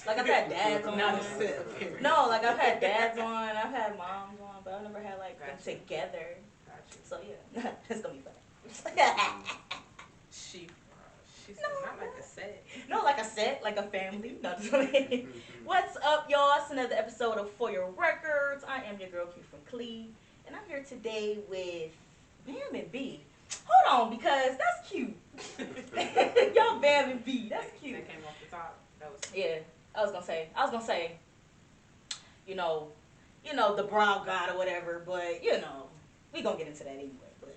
Like I've had dads on. Not a set appearance. No, like I've had dads on, I've had moms on, but I've never had like them Gotcha. together. Gotcha. So yeah, it's gonna be fun. She said not like a set. No, like I said, like a family. No, just kidding. What's up, y'all? It's another episode of For Your Records. I am your girl Q from Clee, and I'm here today with Bam and B. Hold on, because that's cute. Y'all Bam and B, that's cute. That came off the top. That was Yeah, I was gonna say, you know, the brow god or whatever, but we gonna get into that anyway. But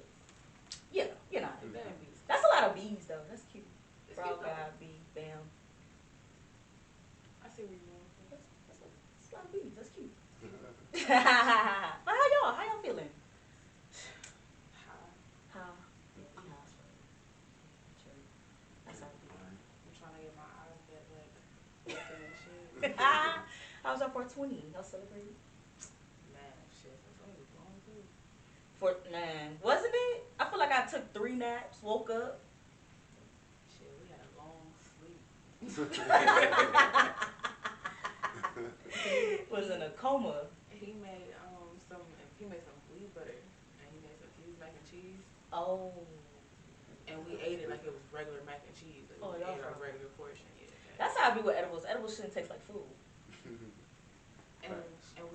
that's a lot of B's though. That's cute. Brow god, B, Bam. I see where you're going. That's a lot of B's. That's cute. But how y'all feeling? How? That's how I'm trying to get my eyes back like looking and shit. How's your 420? Y'all celebrating? Man, shit, that's what I was going through. Wasn't it? I feel like I took 3 naps, woke up. Shit, we had a long sleep. Was in a coma. He made some wheat butter and he made some cheese mac and cheese. Oh. And we ate it like it was regular mac and cheese. Like we ate our regular portion. Yeah. That's how I be with edibles. Edibles shouldn't taste like food.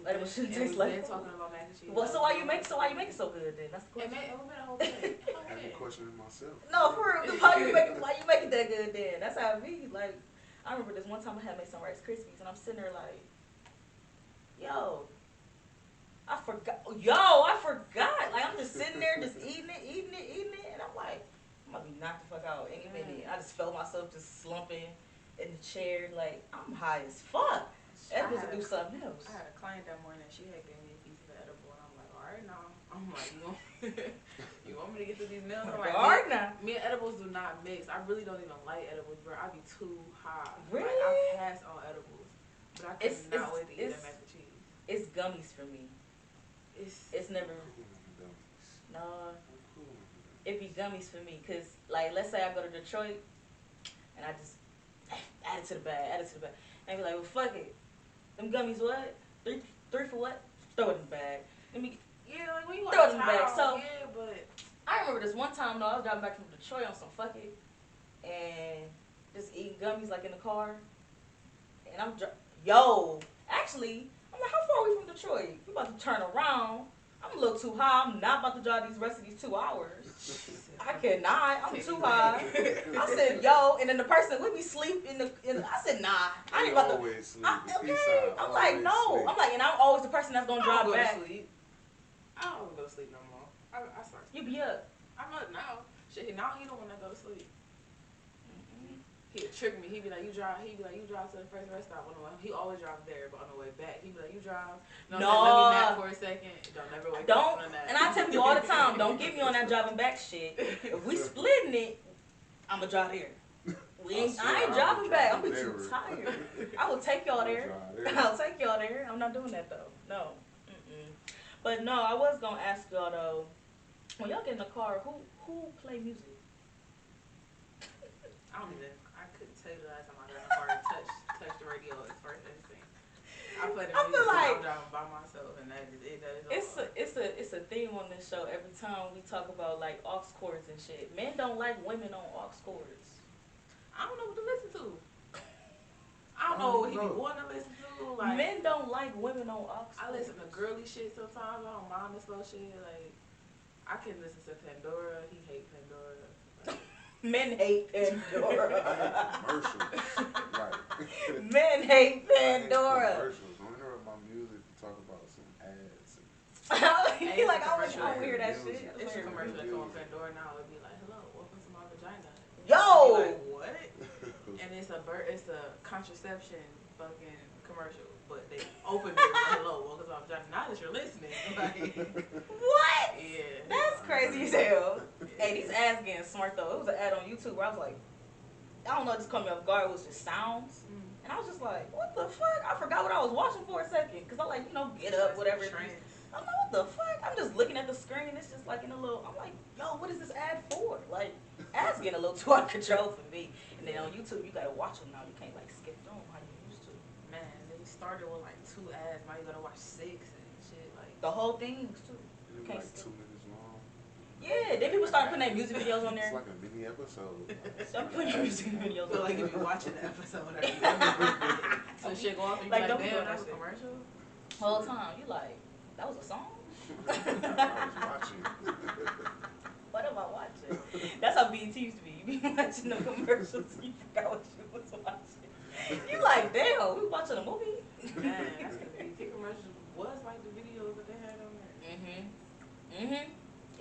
Edibles shouldn't taste like food. Talking about mac and cheese. Well, so why you make it so good then? That's the question. It made a whole thing. I had a question in myself. No, for real. Why you make it that good then? That's how it be. Like, I remember this one time I had made some Rice Krispies and I'm sitting there like, yo, I forgot. Like, I'm just sitting there just eating it, and I'm like, I'm gonna be knocked the fuck out any minute. I just felt myself just slumping in the chair, like, I'm high as fuck. Edibles to do something else. I had a client that morning, she had gave me a piece of edible, and I'm like, alright now. I'm like, you want me to get to these nails? I'm like, alright now. Me and edibles do not mix. I really don't even like edibles, bro. I be too high. Really? Like, I pass on edibles, but I cannot wait to eat that mac and cheese. It's gummies for me. It's never. No. It be gummies for me, cause like let's say I go to Detroit, and I just add it to the bag, and I be like, well fuck it, them gummies what? Three for what? Throw it in the bag. Let me. Like when you throw it in the bag. So yeah, but I remember this one time though, I was driving back from Detroit on some fuck it, and just eating gummies like in the car, and I'm actually. I'm like, how far are we from Detroit? We about to turn around. I'm a little too high. I'm not about to drive these rest of these 2 hours. I cannot. I'm too high. I said, yo, and then the person with me sleep in I said, nah. I ain't about to. Okay. I'm like, no. I'm like, and I'm always the person that's gonna drive back. I don't go to sleep no more. I start. You be up. I'm up now. Shit, now he don't want to go to sleep. He'd trick me. He'd be like, you drive to the first rest stop on the way. He always drives there, but on the way back, he'd be like, you drive. No. Let me nap for a second. Don't never wake up on that. And I tell you all the time, don't get me on that driving back shit. If we splitting it, I'ma drive there. I ain't driving back. I'm be too tired. I will take y'all there. I'll take y'all there. I'm not doing that though. No. But no, I was gonna ask y'all though, when y'all get in the car, who play music? I couldn't tell you the last time I got in the car and touched the radio as far as anything. I play the I music feel like I'm driving by myself, and that is it. That is it's a theme on this show every time we talk about like aux chords and shit. Men don't like women on aux chords. I don't know what to listen to. I don't know what he be wanting to listen to. Like, men don't like women on aux chords. I listen to girly shit sometimes. I don't mind the slow shit. Like, I can listen to Pandora. He hate Pandora. Men hate Pandora. Commercials. Right. Men hate Pandora. Commercials. When I hear about music, you talk about some ads. You like, I want to hear that shit. It's a commercial that come on Pandora now. It'll be like, hello, welcome to my vagina. Yo! Like, what? And it's a contraception fucking commercial. But they open it with hello, welcome to my vagina. Now that you're listening. Like, what? Yeah. That's crazy as hell. Hey, these ads getting smart though. It was an ad on YouTube where I was like, I don't know, it just caught me off guard. It was just sounds. And I was just like, what the fuck? I forgot what I was watching for a second. Because I like, get up, whatever. I'm like, what the fuck? I'm just looking at the screen. It's just like in a little, I'm like, yo, what is this ad for? Like, ads getting a little too out of control for me. And then on YouTube, you got to watch them now. You can't like skip them. How you Man, they started with like 2 ads. Now you gotta watch 6 and shit. Like The whole thing was too. It's Can't like skip. 2 minutes long. Yeah, then people start putting their music videos on It's there. like a mini episode. Start putting your music videos I feel on like there. you be watching the episode every day. So shit go off and you Like, like, don't be damn, doing that that was a shit. commercial? Whole time, you like, that was a song? I was watching. What am I watching? That's how BET used to be. You be watching the commercials and you forgot what you was watching. You like, damn, we watching a movie? Man, that's the BT commercials was like the videos that they had on there.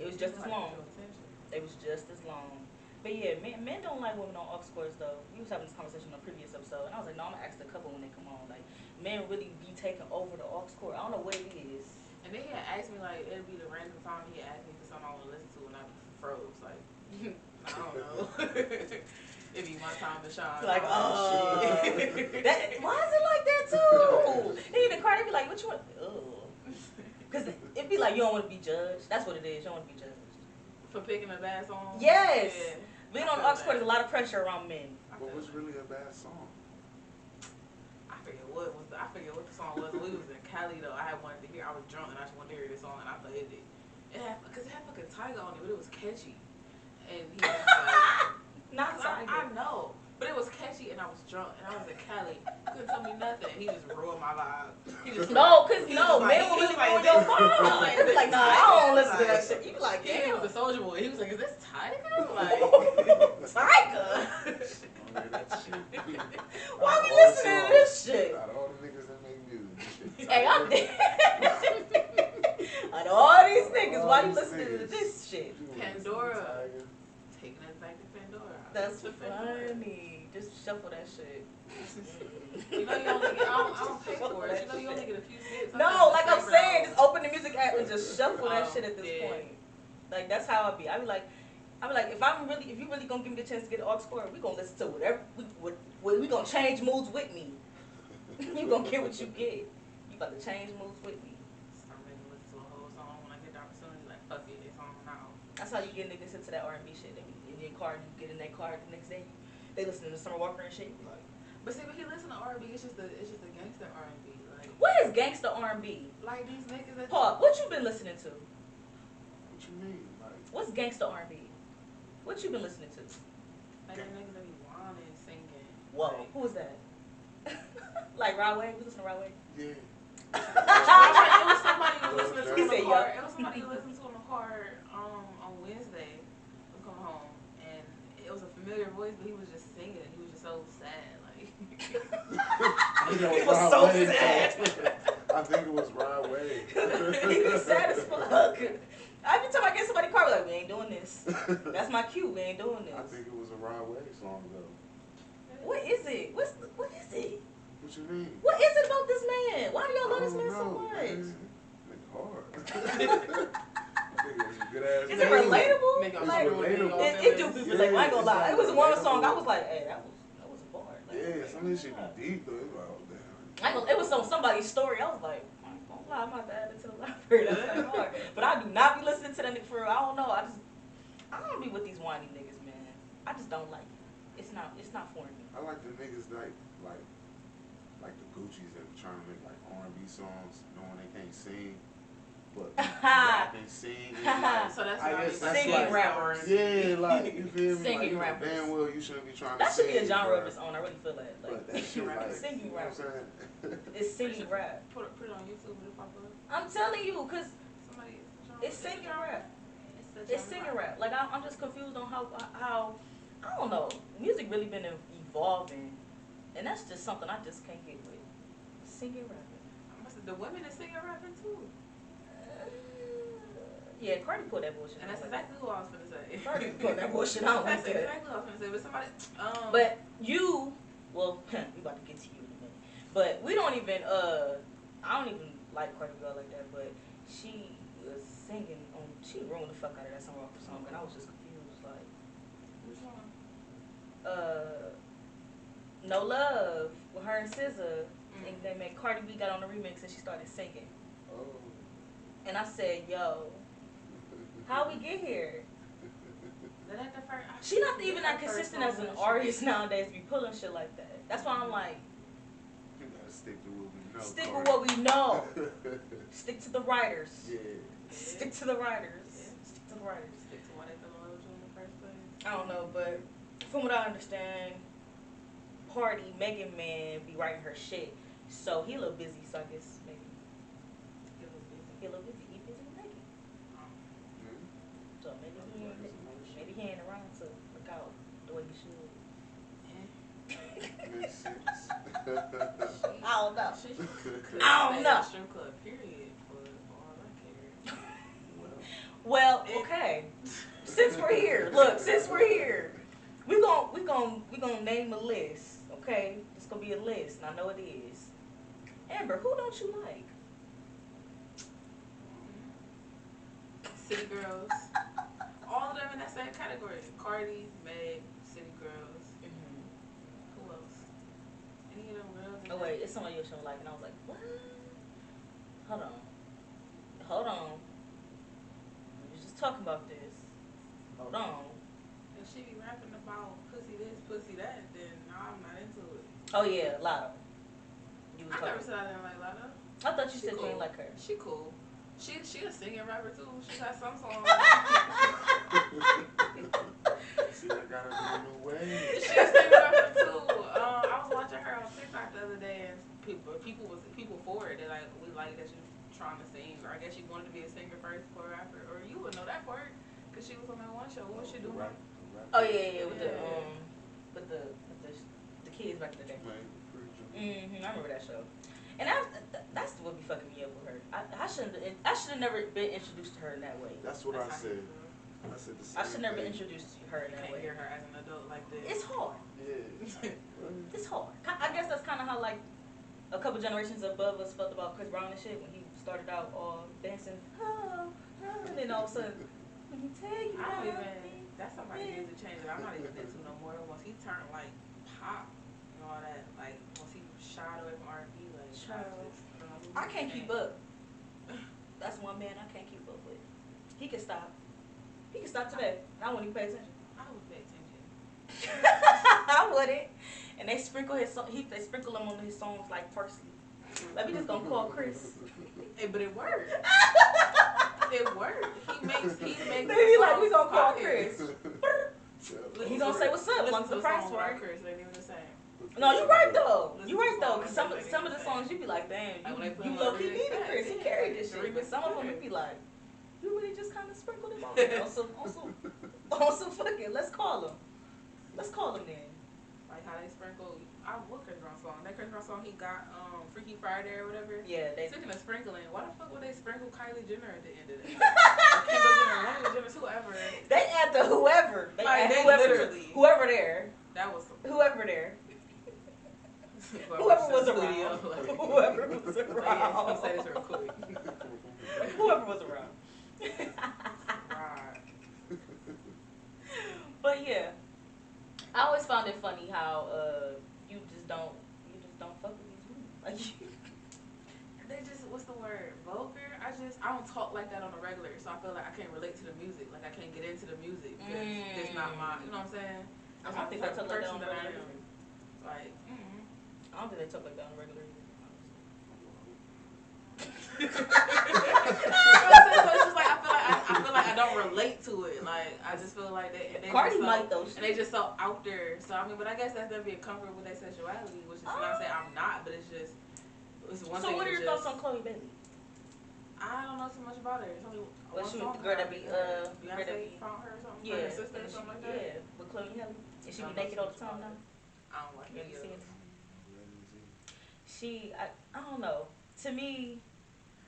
It was just as Like, long. your attention. It was just as long. But yeah, men don't like women on aux cords though. We was having this conversation on a previous episode, and I was like, no, I'm gonna ask the couple when they come on. Like, men really be taking over the aux cord. I don't know what it is. And then he had asked me, like, it'd be the random time he asked me for something I want to listen to, and I froze. Like, I don't know. It'd be one time to shine. Like, shit. why is it like that too? And even Cardi be like, what you want? Ugh. Cause it'd be like you don't want to be judged. That's what it is. You don't want to be judged. For picking a bad song? Yes. Yeah. Being on the aux cord is a lot of pressure around men. But what's really a bad song? I forget what the song was. We was in Cali though. I had wanted to hear. I was drunk and I just wanted to hear this song and I played it. Cause it had fucking Tiger on it, but it was catchy. And he was like, Not I Tiger. know, but it was catchy and I was drunk and I was in Cali. Couldn't tell me nothing. He just ruined my vibe. He just No, cause he no, was men like- will he really was ruin like, your this- vibe. They be like, nah, I don't listen to that shit. You be like, He damn. was a Soldier Boy. He was like, is this Tiger? Like, Tiger. Oh, yeah, that shit. Why Out we of all listening to songs, this shit? Out of all the niggas that make music, this shit. Hey, I'm Tiger. dead. Out of all these niggas, All why you these listening to niggas. this shit? You wanna listen to Pandora. Tiger? taking us back to Pandora. That's To Pandora. funny. Just shuffle that shit. You know you only get, I don't pay for it. You know you only get a few cents. No, like I'm saying, just open the music app and just shuffle that Oh, shit at this yeah. point. Like that's how I be. I be like, if you really gonna give me the chance to get an aux cord, we gonna listen to whatever. We gonna change moods with me. You gonna get what you get. You about to change moods with me. I'm ready to listen to a whole song when I get the opportunity. Like fuck it, it's on now. That's how you get niggas into that R&B shit. They be in your car, you get in that car the next day. They listen to Summer Walker and shit. You be like, But see, when he listen to R&B, it's just the gangster R&B. Like what is gangsta R&B? like these niggas that. Paul, what you been listening to? What you mean? Like, What's gangsta R&B? What you been listening to? Like them niggas that be whining, singing. Whoa, Like, who was that? Like Rod Wave? We listen to Rod Wave? yeah. it was somebody you listening to He in the said, car. yup. It was somebody you listened to in the car on Wednesday. I'm coming home, and it was a familiar voice, but he was just singing. He was just so sad, like. He was so sad. I think it was Rod Wave. He was sad as fuck. Every time I get somebody car, like, we ain't doing this. That's my cue. We ain't doing I this. think it was a Rod Wave song though. What is it? What is it? What you mean? What is it about this man? Why do y'all love I this don't man so know, much? man. Nigga hard. I think it was a good ass. Is it name. relatable? Make y'all Like, relatable. it do be like, I ain't gonna lie. It was one song I was like, hey, that was a bar. Like, Yeah, some of this shit be deep though. It's like, oh damn. I ain't gonna, it was on somebody's story. I was like, I ain't gonna lie, I'm about to add it to the library. That's like hard. But I do not be listening to that nigga for real. I don't know. I don't be with these whiny niggas, man. I just don't like it. It's not for me. I like the niggas like the Gucci's that be trying to make like R&B songs, knowing they can't sing, but rap and sing. And like, So that's I what I guess mean. that's Singing like, rappers. yeah, like you feel me? Singing like, you know rappers. damn well you shouldn't be trying That to should sing. be a genre of bruh. its own. I really feel that. But Like, that shit like singing you know what I'm rappers. saying? It's singing rap. Put it on YouTube and it pop up. I'm telling you, cause Somebody. it's singing rap. It's It's singing rap. Like I'm just confused on how I don't know. Music really been evolving, and that's just something I just can't get with. Singing rapping. The women is singing rapping too. Yeah, Cardi put that bullshit. And that's out. exactly who I was finna say. Cardi put that bullshit out like That's that. exactly what I was finna say. But somebody. But you, well, we about to get to you in a minute. But we don't even. I don't even like Cardi girl like that. But she was singing on. She ruined the fuck out of that Summer Walker song, and I was just confused. Like, Which one? No Love with her and SZA. And they made Cardi B got on the remix and she started singing. Oh. And I said, yo, how we get here? That ain't the first. She not even that consistent as an artist nowadays to be pulling shit like that. That's why I'm like, gotta stick to what we know. Stick Cardi. with what we know. Stick to the writers. Yeah. Stick to the writers. Yeah. Stick to the writers. Stick to why they fell in love with you in the first place. I don't know, but from what I understand, Party, Megan Man be writing her shit. So he a little busy, so I guess maybe He was busy. he a little busy. He busy with Megan. Yeah. So maybe he ain't around to look out the way he should. Makes sense. I don't know. She I don't know. Strip club, period. For all I care. Well, okay. Since we're here, look. Since we're here, we gonna name a list. Okay, it's gonna be a list, and I know it is. Amber, who don't you like? City girls. All of them in that same category. Cardi, Meg, City girls. Who else? Any of them girls? Oh wait, it's somebody else you don't like, and I was like, what? Hold on. We was just talking about this. Hold on. If she be rapping about pussy this, pussy that, then I'm not into it. Oh yeah, Lotto. You was I never talking. said I didn't like Lana. I thought you She said you cool. ain't like her. She cool. She a singing rapper too. She got some songs. See, I got her on the way. She a singing rapper too. I was watching her on TikTok the other day, and people for it. They're like, we like that she's trying to sing, or I guess she wanted to be a singer first before a rapper, or you would know that part, cause she was on that one show. What was she doing? Oh yeah, with the kids back in the day. I remember that show. And that's what be fucking me up with her. I should have never been introduced to her in that way. That's what I said. I said the same I should never thing. introduced her in You that can't way. hear her as an adult like this. It's hard. Yeah. It's hard. I guess that's kind of how like a couple generations above us felt about Chris Brown and shit when he started out all dancing, and then all of a sudden, let me tell you. I don't even. That's somebody needs to change it. I'm not even into no more. Once he turned like pop and all that, like once he shied away from R&B, like I can't keep up. That's one man I can't keep up with. He can stop. He can stop today. I wouldn't even pay attention. I would pay attention. I wouldn't. And they sprinkle they sprinkle him on his songs like parsley. Let me just gonna call Chris. Hey, but it worked. It worked. He makes. They be like, we gonna call Chris. He gonna say what's up. Listen Once to the the price song right. without Chris, they ain't even the same. No, you're right though. Listen You're to right the though. song, Cause they some of the ain't songs the you be like, damn, Like when they put you him low on key remix, needed Chris. He yeah, carried this the shit. But remix some of them good. would be like, you really just kind of sprinkled him on there. on some fucking. Let's call him. Let's call him then. Like how they sprinkle. What Chris Brown song? That Chris Brown song he got Freaky Friday or whatever. Yeah, they. Speaking of sprinkling, why the fuck would they sprinkle Kylie Jenner at the end of that? Or Kendall Jenner, one of the Jenners, whoever. They add the whoever. They Like, add they whoever. literally- Whoever there. That was Whoever there. whoever was said around. studio, like- Whoever was Like, around. yeah, I'm gonna say this real quick. Whoever was around. Right. But yeah, I always found it funny how you just don't fuck with these women. Like They just, what's the word? Vulgar? I don't talk like that on a regular, so I feel like I can't relate to the music. Like I can't get into the music because it's not my, you know what I'm saying? I don't think they talk like that on a I regular. am. Like, I don't think they talk like that on a regular. You know what I'm saying? So it's just like I feel like I don't relate to it. Like I just feel like they Cardi just so, might though. and they just so out there. So I mean, but I guess that's them being comfortable with their sexuality, which is not saying I'm not, but it's just it's one thing. So what are your just, thoughts on Chloe Bailey? I don't know too much about her. It's only Well, one she song was the girl that be Beyonce found her or something. yeah, Her sister or something like that. Yeah, with Chloe Haley. And she I be don't know naked too all much the time about now. I don't watch You ever seen videos. it? I don't know. To me,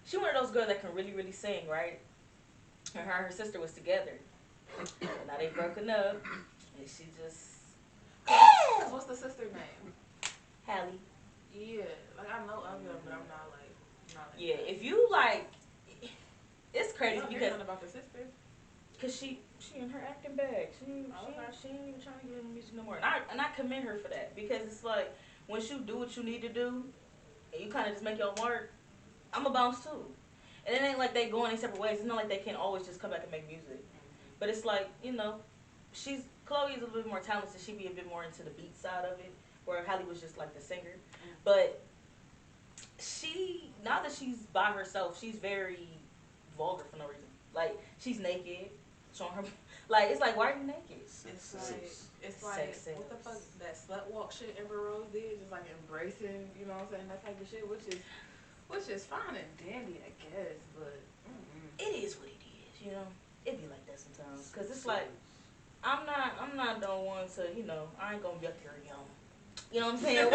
she one of those girls that can really, really sing, right? And her and her sister was together. And now they broken up. And she just... Cause what's the sister name? Hallie. Yeah, like I know of them, but I'm not like Yeah, if you like... It's You crazy don't hear because... nothing about the sister. Cause she in her acting bag. She ain't even trying to get in the music no more. And I commend her for that because it's like once you do what you need to do, and you kind of just make your own work. I'm a bounce too, and it ain't like they going in separate ways. It's not like they can't always just come back and make music. But it's like Chloe is a little bit more talented. She be a bit more into the beat side of it, where Halle was just like the singer. But now that she's by herself, she's very vulgar for no reason. Like, she's naked, showing her, like, it's like, why are you naked? It's like what the fuck that slut walk shit Amber Rose did, just like embracing, you know what I'm saying, that type of shit, which is fine and dandy, I guess, but it is what it is, you know. It be like that sometimes, cause it's like I'm not the one to, you know, I ain't gonna yuck your yum. You know what I'm saying?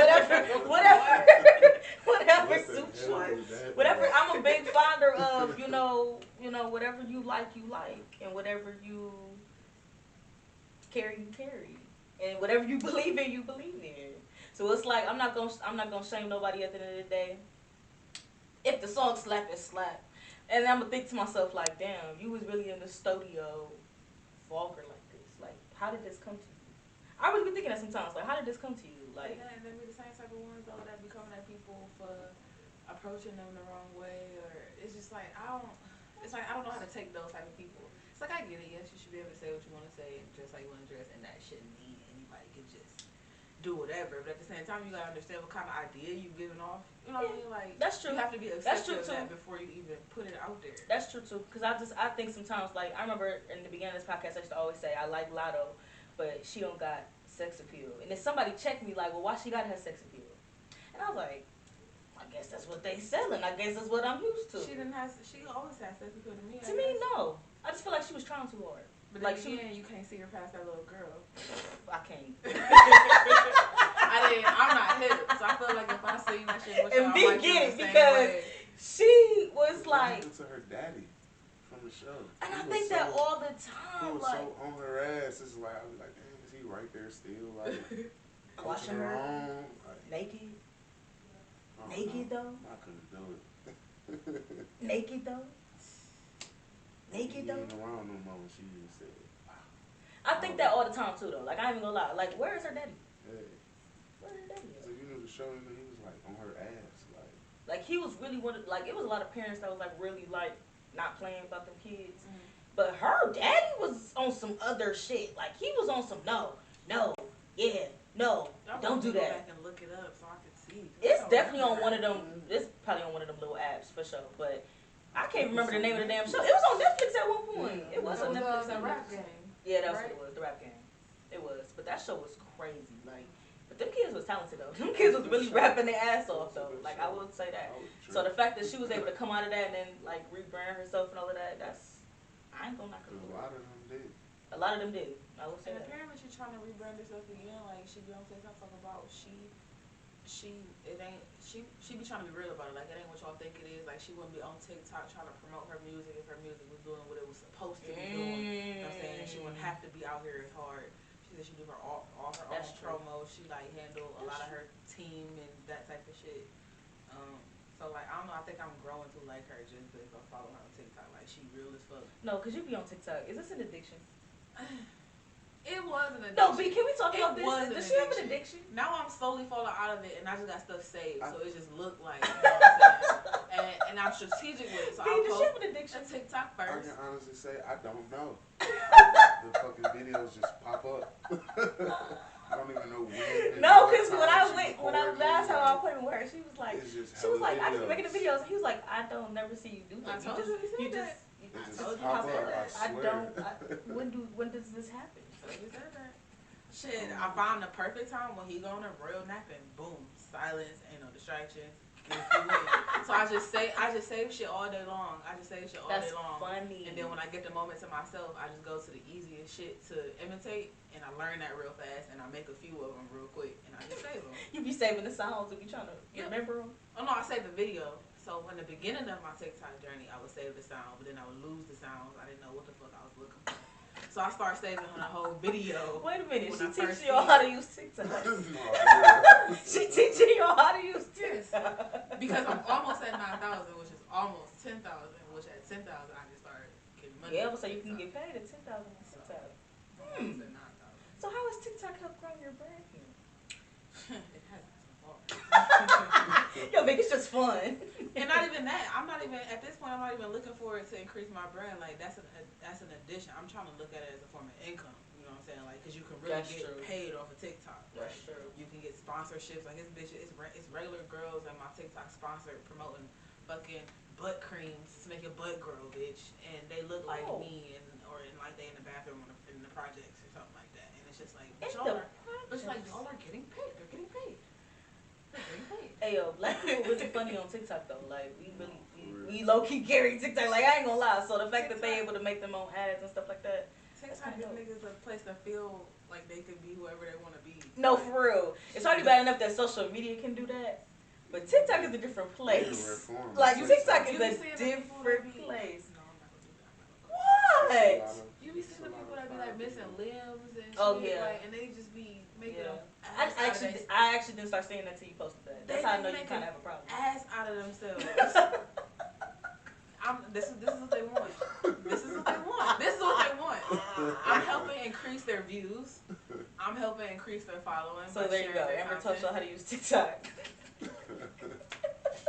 Whatever suits you. Whatever. I'm a big fonder of, you know, whatever you like, and whatever you carry, and whatever you believe in, you believe in. So it's like I'm not gonna shame nobody at the end of the day. If the song slap, it slap. And I'm gonna think to myself like, damn, you was really in the studio vulgar like this. Like, how did this come to you? I really be thinking that sometimes. Like, how did this come to you? Like, and then be the same type of ones though that be coming at people for approaching them the wrong way, or it's just like I don't know how to take those type of people. It's like I get it, yes, you should be able to say what you want to say and dress like you want to dress, and that shouldn't mean anybody can just do whatever. But at the same time, you gotta understand what kind of idea you giving off. You know what I mean? Like, that's true. You have to be accepting of that before you even put it out there. That's true too. Cause I think sometimes, like, I remember in the beginning of this podcast, I used to always say I like Lotto, but she don't got sex appeal. And then somebody checked me like, well, why she got her sex appeal? And I was like, I guess that's what they selling. I guess that's what I'm used to. She always has sex appeal to me. To me, no. I just feel like she was trying too hard. But like, you can't see her past that little girl. I can't. I'm not hip, so I feel like if I see that shit with y'all, and I might get it because she was like to her daddy from the show. And I think that all the time. He was like, so on her ass. It's like I was like, damn, is he right there still? Like watching her like, naked. Naked though. I couldn't do it. Naked though. Naked though. Ain't around no more. She just said, wow. I think that all the time too though. Like, I ain't even gonna lie. Like, where is her daddy? Hey. Where's her daddy? So you knew the show, and he was like on her ass, like he was really like it was a lot of parents that was like really like not playing about them kids. Mm-hmm. But her daddy was on some other shit. Like, he was on some no, don't do that. Go back and look it up so I can see. It's definitely on one of them. It's probably on one of them little apps for sure. But I can't remember the name of the damn show. It was on Netflix at one point. It was on Netflix. The rap game. Yeah, that's what it was. The rap game. It was. But that show was crazy. Like, but them kids was talented though. Them kids was really rapping their ass off though. Like, I would say that. So the fact that she was able to come out of that and then like rebrand herself and all of that, I ain't gonna knock her. A lot of them did. A lot of them did. I would say and that. apparently she's trying to rebrand herself again. Like, she be on TikTok talking about she be trying to be real about it. Like, it ain't what y'all think it is. Like, she wouldn't be on TikTok trying to promote her music if her music was doing what it was supposed to be doing. You know what I'm saying? She wouldn't have to be out here as hard. She said she do all her own promos. She like handle a lot of her team and that type of shit. So like, I don't know. I think I'm growing to like her just because I follow her on TikTok. Like, she real as fuck. No, cause you be on TikTok. Is this an addiction? It was an addiction. No, B, can we talk about this? Does she have an addiction? Now I'm slowly falling out of it, and I just got stuff saved, so it just looked like, you know what I'm saying? And I'm strategic with it, so I'll does she have an addiction? post TikTok first. I can honestly say I don't know. The fucking videos just pop up. I don't even know when. No, because when I last time I played with her, she was like, I just making the videos, and he was like, I don't never see you do that. I told you he said that. I told you how that. When does this happen? Shit, I find the perfect time when he go on a real nap and boom, silence, ain't no distractions. So I just save shit all day long. That's funny. And then when I get the moment to myself, I just go to the easiest shit to imitate, and I learn that real fast, and I make a few of them real quick, and I just save them. You be saving the sounds and be trying to remember them? Oh no, I save the video. So in the beginning of my TikTok journey, I would save the sound, but then I would lose the sounds. I didn't know what the fuck I was looking for. So I started saving on the whole video. Wait a minute, she teaching y'all how to use TikTok. She teaching y'all how to use TikTok. Because I'm almost at 9,000, which is almost 10,000, which at 10,000 I just started getting money. Yeah, so you can get paid at 10,000 on TikTok. Almost at 9,000. So how has TikTok helped grow your brand here? It hasn't so far. Yo, Vic, it's just fun. And not even that. I'm not even at this point. I'm not even looking for it to increase my brand. Like, that's an addition. I'm trying to look at it as a form of income. You know what I'm saying? Like, because you can really get paid off of TikTok. That's true. You can get sponsored sponsorships. Like, his bitch, it's regular girls and my TikTok sponsored promoting fucking butt creams to make your butt grow, bitch. And they look like me, or like they in the bathroom in the projects or something like that. And it's just like, y'all are getting paid. They're getting paid. Hey yo, black people really funny on TikTok though. Like we low key carry TikTok. Like I ain't gonna lie. So the fact that they able to make them own ads and stuff like that. TikTok gives niggas a place to feel like they could be whoever they want to be. No, for real. It's already bad enough that social media can do that, but TikTok is a different place. Like TikTok is a different place. What? You be seeing the people that be like missing limbs and shit. Oh yeah. Like, and they just be making them. I actually didn't start seeing that till you posted that. That's how I know you kind of have a problem. Ass out of themselves. This is what they want. This is what they want. This is what they want. I'm helping increase their views. I'm helping increase their following. So there you go. Amber taught y'all how to use TikTok.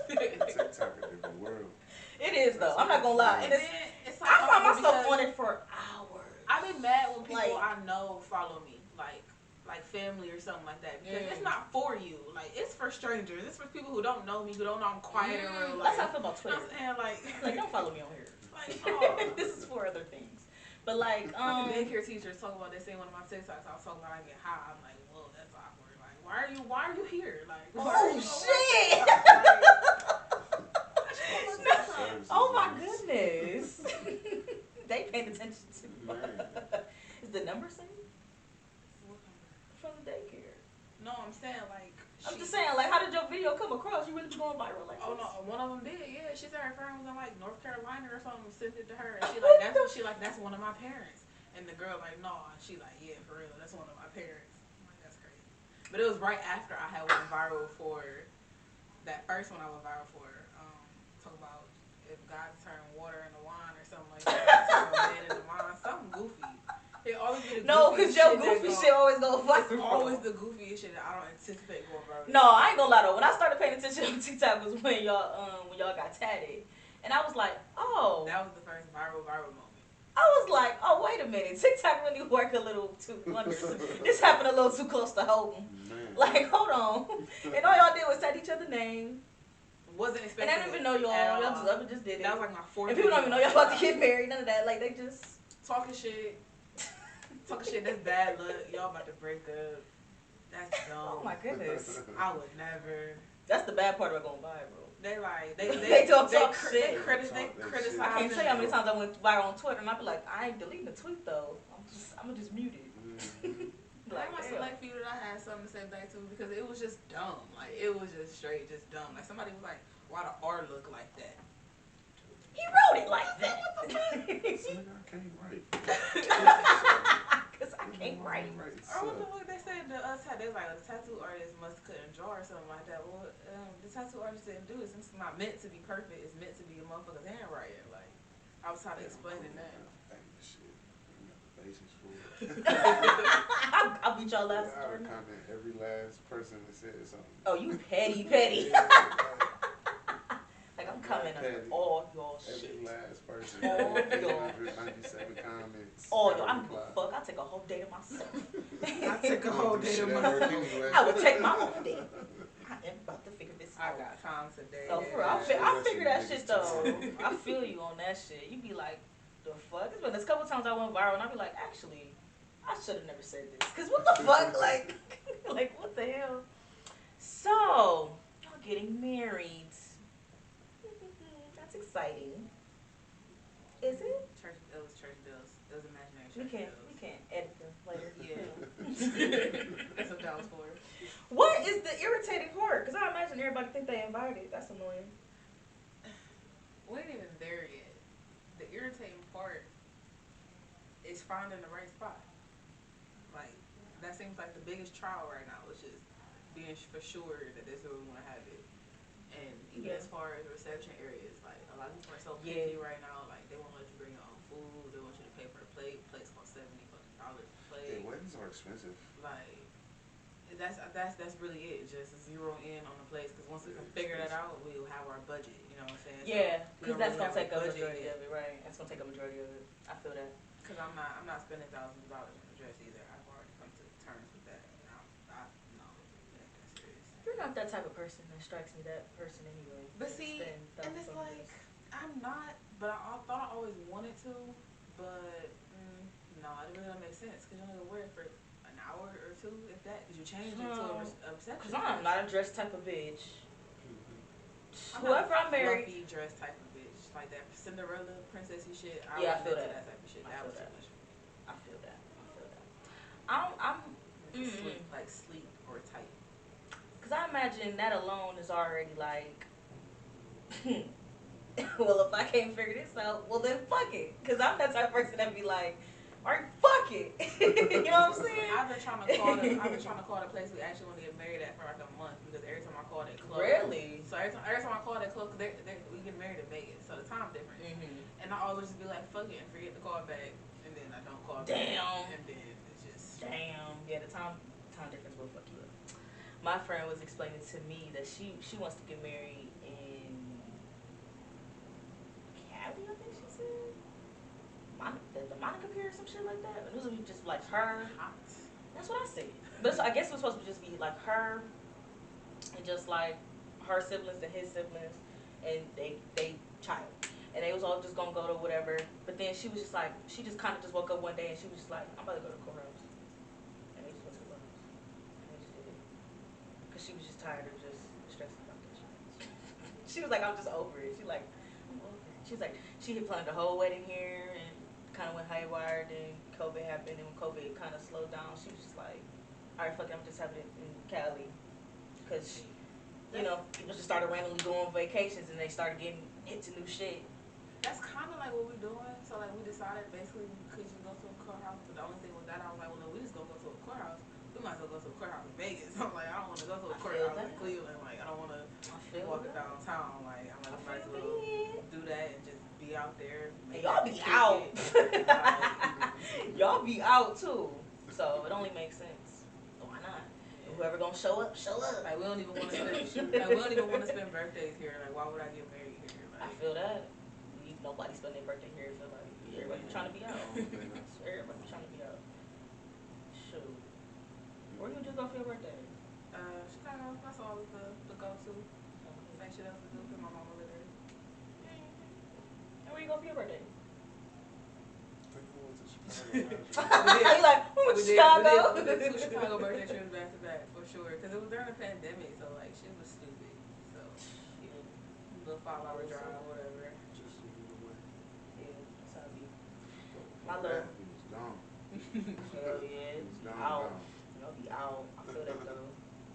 TikTok a different world. It is though. I'm not gonna lie. It's I find myself on it for hours. I be mad when people I know follow me, like family or something like that, because it's not for you. Like, it's for strangers. It's for people who don't know me, who don't know I'm quiet and real. That's how I feel about Twitter. You know what I'm saying? Like don't follow me on here. Like, oh. This is for other things. But like, daycare teachers talk about, they say one of my TikToks, I was talking about I get high. I'm like, whoa, that's awkward. Like, why are you here? Like, oh shit. Oh my goodness. They paying attention to. Is the number same? From the daycare. No, I'm saying like. I'm just saying, like, how did your video come across? You really be going viral like Oh this? no, one of them did. Yeah, she said her friend was in like North Carolina or something. Sent it to her, and she like that's one of my parents. And the girl like, no, and she like, yeah, for real, that's one of my parents. I'm like, that's crazy. But it was right after I had went viral for that first one I went viral for. Talk about if God turned water into wine or something like that. Turn a man into wine, something goofy. It always be the no, because your goofy shit always go viral. It's always the goofiest shit that I don't anticipate going viral. No, I ain't gonna lie though. When I started paying attention on TikTok was when y'all got tatted, and I was like, oh. That was the first viral moment. I was like, oh wait a minute, TikTok really work a little too wonders. This happened a little too close to home. Like, hold on, and all y'all did was tat each other's name. Wasn't expecting. And I didn't even know y'all. Y'all just did it. That was like my fourth. And people don't even know y'all about to get married. None of that. Like they just talking shit. That's bad luck. Y'all about to break up. That's dumb. Oh my goodness. I would never. That's the bad part about going viral. They like they talk shit. They criticize. I can't tell you how many times I went viral on Twitter and I be like, I ain't deleting the tweet though. I'm just mute it. Like my select few that I had something to say back to because it was just dumb. Like it was just straight, just dumb. Like somebody was like, "Why the R look like that?" He wrote it like that. I can't write. Cause I can't write. Or what the fuck they said to us? They was like, the tattoo artist must couldn't draw or something like that. Well, the tattoo artist didn't do it. Since it's not meant to be perfect, it's meant to be a motherfucker's handwriting. Like I was trying to explain it now. I'll beat y'all last. I would comment every last person that said something. Oh, you petty. Like I'm coming on all y'all shit. Every last person. All y'all. 197 comments. All y'all. I don't give a fuck. I'll take a whole day to myself. I take a whole day to myself. I would take my own day. I am about to figure this out. I got time today. So for I figure that shit though. I feel you on that shit. You be like, the fuck? It's been a couple times I went viral and I be like, actually, I should have never said this. Cause what the fuck? Like what the hell? So, y'all getting married. That's exciting. Is it? It was church bills. It was imaginary church bills. We can't edit them later. Yeah. That's what that was for. What is the irritating part? Cause I imagine everybody think they invited. That's annoying. We ain't even there yet. The irritating part is finding the right spot. Like, that seems like the biggest trial right now, which is being for sure that this is where we want to have it. And even as far as reception areas, like, a lot of people are so picky right now. Like, they won't let you bring your own food. They want you to pay for a plate. Plates cost $70 a plate. Yeah, weddings are expensive. Like, that's really it. Just zero in on the place. Because once we can figure that out, we'll have our budget. You know what I'm saying? Yeah, because that's really gonna take a majority yet. of it, right? That's gonna take a majority of it. I feel that. Because I'm not spending thousands of dollars on a dress either. I've already come to terms with that. No, it ain't that serious. not that type of person that strikes me that person anyway. But see, and it's like, I'm not, but I thought I always wanted to, but no, it really don't make sense because you're only gonna wear it for an hour or two, if that, because you change it to a reception. Because I'm not a dress type of bitch. I'm Whoever not I marry, fluffy dress type of bitch, like that Cinderella princessy shit. I feel that. That type of shit. That was too much for me. I feel that. I'm sleek, like sleek or tight. Because I imagine that alone is already like, well, if I can't figure this out, well then fuck it. Because I'm that type of person that be like, alright, fuck it. You know what I'm saying? I've been trying to call the place we actually want to get married at for like a month because every time I call it closed. Really? So every time I call it closed, we get married in Vegas, so the time difference. And I always just be like, fuck it, and forget to call back, and then I don't call back. Damn. And then it's just Yeah, the time difference will fuck you up. My friend was explaining to me that she wants to get married in Cali, I think she said. The Monica Pier or some shit like that. It was just like her. hot. That's what I said. But so I guess it was supposed to just be like her and just like her siblings and his siblings and they child. And they was all just gonna go to whatever. But then she was just like, she just kind of just woke up one day and she was just like, I'm about to go to the courthouse. And they just went to the courthouse. And they just did it. Because she was just tired of just stressing about that shit. She was like, I'm just over it. She like, I'm over it. She's like, she had planned the whole wedding here and kind of went haywire. Then COVID happened. And when COVID kind of slowed down, she was just like, all right, fuck it, I'm just having it in Cali. Because, you know, people just started randomly going on vacations and they started getting into new shit. That's kind of like what we're doing. So like we decided basically we could just go to a courthouse. But the only thing with that, I was like, well, no, we just gonna go to a courthouse. We might as well go to a courthouse in Vegas. I'm like, I don't want to go to a courthouse in Cleveland. Like I don't want to walk downtown. Like I'm like, we might as well do that and just be out there. And y'all be out. Y'all be out too. So it only makes sense. Why not? Whoever gonna show up, show up. Like we don't even want to spend birthdays here. Like why would I get married here? Like, I feel that. Nobody spend their birthday here. I feel like everybody trying to be out. Everybody trying to be out. Shoot. Where you just go for your birthday? Chicago. That's always the go-to. Same shit else to do because my mama live there. And where you go for your birthday? You like, we went to Chicago. We did 2 Chicago birthday trips back to back for sure. Because it was during the pandemic, so like shit was stupid. So yeah, little 5-hour drive or whatever. My love. He was gone. Hell yeah. He was gone. Out. You'll be out. I feel that though.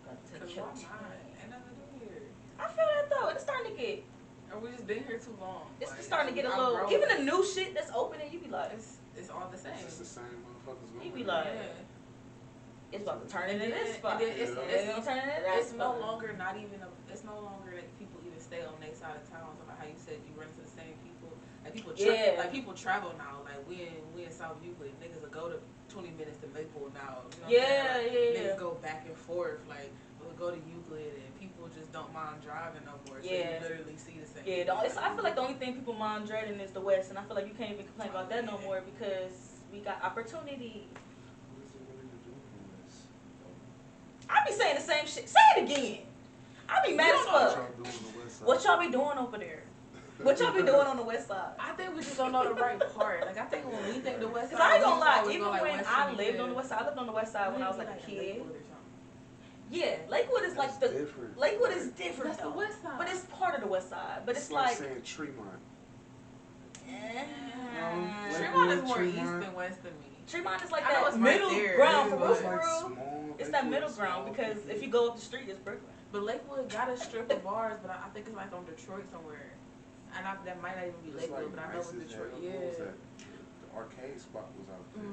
Got to Cause why not? Ain't nothing to do here. I feel that though. It's starting to get. Or we just been here too long. It's like, starting to get a little. Even the new shit that's opening, you be like, it's all the same. It's the same motherfuckers going. You be like, it's about to turn into this spot. It's gonna turn into that It's spot. no longer it's no longer that people even stay on their side of town. So like how you said you run into the same people. Like people like people travel now. Like we in South Euclid, niggas will go to 20 minutes to Maple now. You know what I'm saying? Like, niggas go back and forth. Like we'll go to Euclid and people just don't mind driving no more. So you literally see the same. Yeah, I feel like the only thing people mind dreading is the West, and I feel like you can't even complain about that no more because we got opportunity. I be saying the same shit. Say it again. I be mad as fuck. What y'all be doing over there? What y'all be doing on the West Side? I think we just don't know the right part. Like I think when we think the West Side, because I ain't gonna lie, even like when I lived on the West Side, I lived on the West Side when I was like a kid. Yeah, Lakewood is like the different. Lakewood is different. That's the West Side, but it's part of the West Side. But it's like saying Tremont. Tremont is more east than west than me. Tremont is like that middle ground for real. It's that middle ground because if you go up the street, it's Brooklyn. But Lakewood got a strip of bars, but I think it's like on Detroit somewhere. And that might not even be Lakewood, but I know it's Detroit. Yeah. The arcade spot was out there.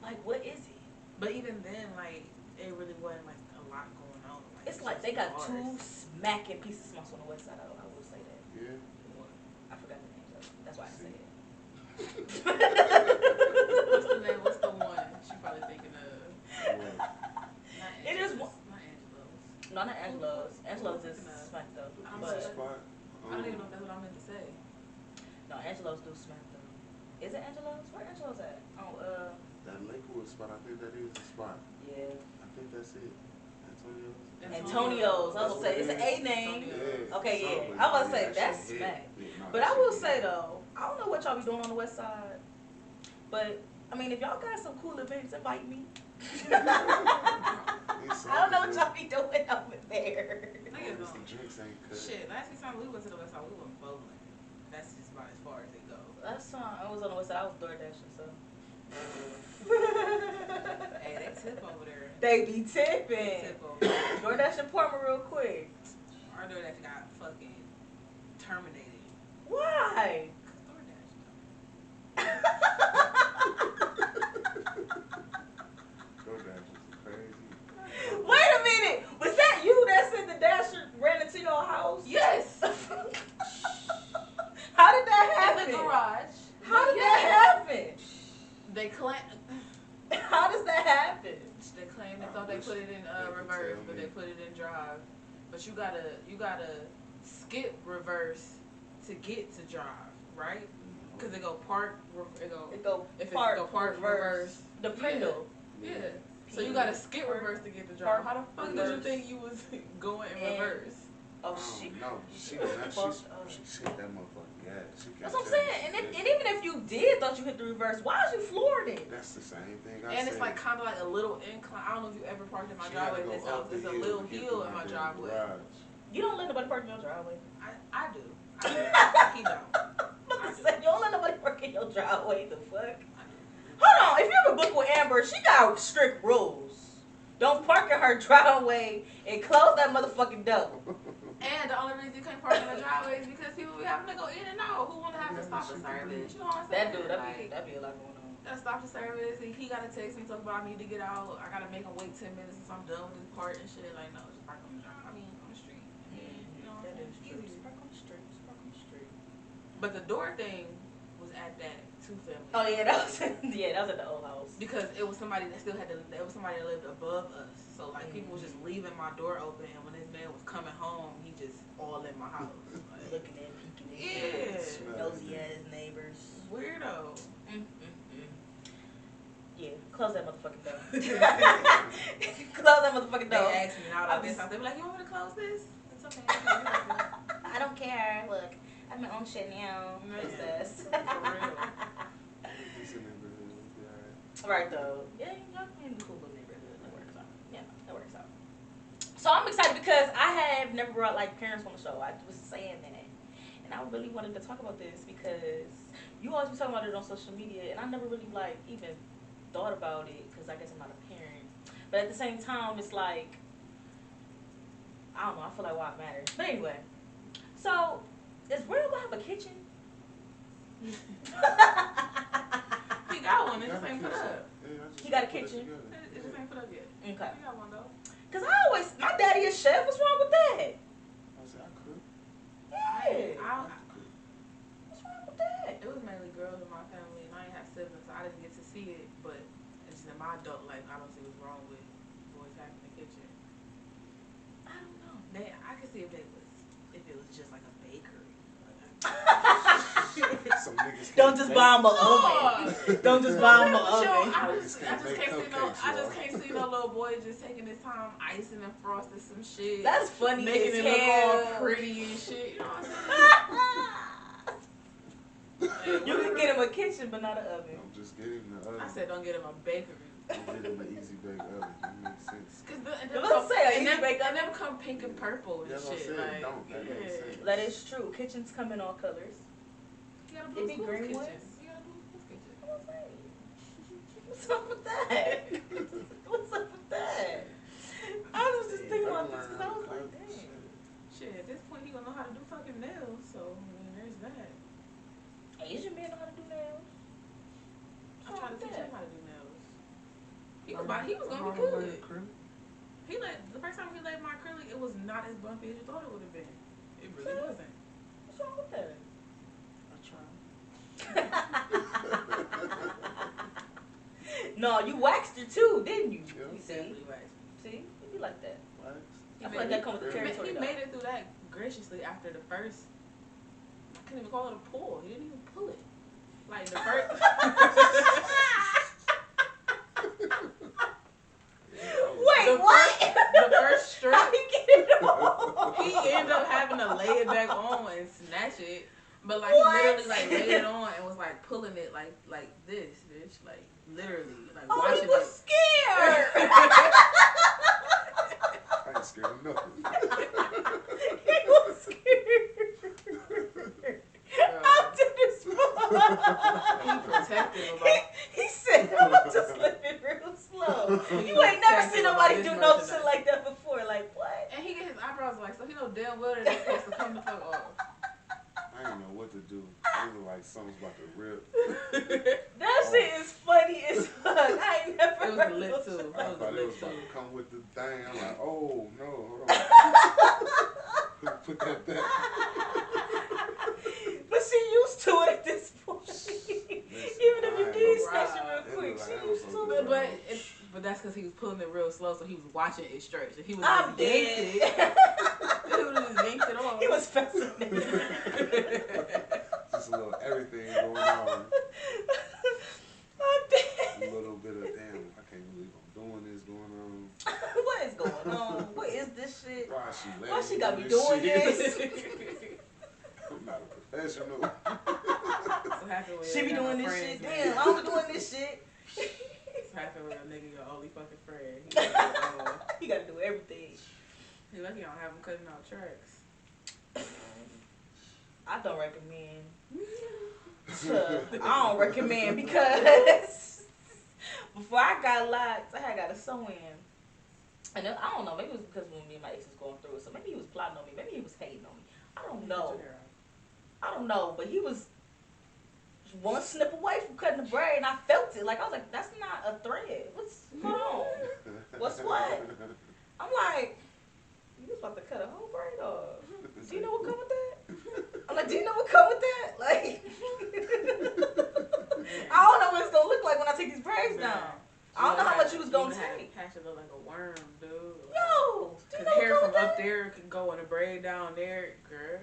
Like, what is it? But even then, like, it really wasn't like a lot going on. Like, it's like they got two smacking pieces of muscle on the West Side. I will say that. Yeah. I forgot the names of it. That's why I say it. What's the name? What's the one she probably thinking of? It is one. Not Angelo's. No, not Angelo's. Angelo's is smack though. I don't even know if that's what I meant to say. No, Angelo's do smack though. Is it Angelo's? Where Angelo's at? Oh, that Lakewood spot. I think that is the spot. Yeah. I think that's it. Antonio's. I was gonna say it's an A name. Yeah, Okay, something, yeah. I was gonna yeah, say that that's shit smack. hit. Yeah, no, But that I shit will hit. say though, I don't know what y'all be doing on the west side. But I mean, if y'all got some cool events, invite me. I don't know what y'all be doing over there. Niggas, the drinks ain't cut. Shit, last time we went to the west side, we went bowling. That's just about as far as they go. Last time I was on the west side, I was door dashing, so. Hey, they tip over there. They be They tipping. tip over there. Door dashing Parma real quick. Our DoorDash got fucking terminated. Why? DoorDash. DoorDash is crazy. Wait a minute. Was that you that said the dasher ran into your house? Yes. How did that happen? In the garage. How did that happen? They claim. How does that happen? They claim they thought they put it in reverse, but they put it in drive. But you gotta skip reverse to get to drive, right? Because it go park, It go if park, it's go park reverse. The Prindle. Yeah. So you gotta skip reverse to get to drive. How the fuck did you think you was going in reverse? Oh shit. No, she hit that motherfucker. Yeah, that's what I'm saying. And even if you did thought you hit the reverse, why is you floored it? That's the same thing. And it's like kind of like a little incline. I don't know if you ever parked in my driveway. There's a little hill in my driveway. You don't let nobody park in your driveway. I do. He don't. You don't let nobody park in your driveway. The fuck? Hold on. If you ever book with Amber, she got strict rules. Don't park in her driveway and close that motherfucking door. And the only reason you can't park in the driveway is because people be having to go in and out. Who want to have to stop the service? You know what I'm saying? That'd be a lot going on. Gotta stop the service. And he gotta text me talk about I need to get out. I gotta make him wait 10 minutes since I'm done with this part and shit. Like no, just park on the drive. I mean on the street. You know what I'm saying? Just park on the street. Just park on the street. But the door thing was at that two-family. Oh yeah, that was at the old house. Because it was somebody that still had to. It was somebody that lived above us. So like people was just leaving my door open, and when this man was coming home, he just all in my house, like, looking at, peeking at, nosy ass neighbors. Weirdo. Yeah, close that motherfucking door. Close that motherfucking door. They asked me now like this. They be like, "You want me to close this?" It's okay. I don't care. Look, I have my own shit now. Princess. For real. Right though. Yeah, y'all in the cool little neighborhood. That works out. Yeah, that works out. So I'm excited because I have never brought like parents on the show. I was saying that. And I really wanted to talk about this because you always be talking about it on social media and I never really like even thought about it because I guess I'm not a parent. But at the same time it's like I don't know, I feel like why it matters. But anyway. So is Real gonna have a kitchen? He got one. It just ain't put up. He got a kitchen. It just ain't put up yet. Okay. He got one though. Cause my daddy is chef. What's wrong with that? I said I could. Yeah. What's wrong with that? It was mainly girls in my family, and I didn't have siblings, so I didn't get to see it. But it's just in my adult life, I don't see what's wrong with boys having the kitchen. I don't know. I could see if it was just like a bakery. Some niggas Don't just bomb a oven. Don't just bomb a oven. I just can't see no little boy just taking his time icing and frosting some shit. That's funny. Making it look all pretty and shit. You know what I'm saying? You can get him a kitchen, but not an oven. I'm just getting the oven. I said don't get him a bakery. Don't get him an easy bake oven. That makes sense. And them come pink and purple and shit. Like, That is true. Kitchens come in all colors. It be green ones. What's up with that? What's up with that? I was just thinking about this because I was like, dang. Shit, at this point he gonna know how to do fucking nails, so I mean there's that. Asian men know how to do nails. I tried to teach him how to do nails. He was gonna be good. The first time he laid my acrylic, it was not as bumpy as you thought it would have been. It really wasn't. What's wrong with that? No, you waxed her too, didn't you? Yeah. You see? See? You be like that. Wax. I feel like that comes with the territory. He made it through that graciously after the first. I can't even call it a pull. He didn't even pull it. Like the first. Wait, what? The first But like he literally like laid it on and was like pulling it like this, bitch. Like literally like watching he was it. Scared. I ain't scared of nothing. He was scared. How did this He protective about. He said, I'm about to slip it real slow. You ain't never seen nobody do no shit like that before. Like, what? And he get his eyebrows like, so he know damn well that it's supposed to come the fuck off. I didn't know what to do. It was like something's about to rip. That shit is funny as fuck. I ain't never It was heard lit no too. shit. I thought it was about to come with the thing. I'm like, oh no, hold on. Put that back. But she used to it at this point. Even if you did snatch it real quick, she used to it. But that's because he was pulling it real slow, so he was watching it stretch. If he was I'm just yanked dead. it, he would have just yanked it off. He was fascinated. Just a little everything going on. I'm dead. A little bit of damn. I can't believe I'm doing this going on. What is going on? What is this shit? Why is she letting Why she got me do doing shit? this? I'm not a professional. She be doing this shit. Damn, I was doing this shit. It's happening with a nigga, your only fucking friend. He gotta do everything. He lucky I don't have him cutting out tracks. I don't recommend. I don't recommend because before I got locked, I had got a sew-in. And then, I don't know, maybe it was because when me and my ex was going through it, so maybe he was plotting on me, maybe he was hating on me. I don't know, but he was one snip away from cutting the braid, and I felt it. Like, I was like, that's not a thread. What's going on? What's what? I'm like, you was about to cut a whole braid off. Do you know what come with that? I'm like, do you know what come with that? Like, I don't know what it's going to look like when I take these braids down. I don't know how much you was going to take. Patch it look like a worm, dude. Yo, do you know hair what from come up with that? there could go in a braid down there, girl.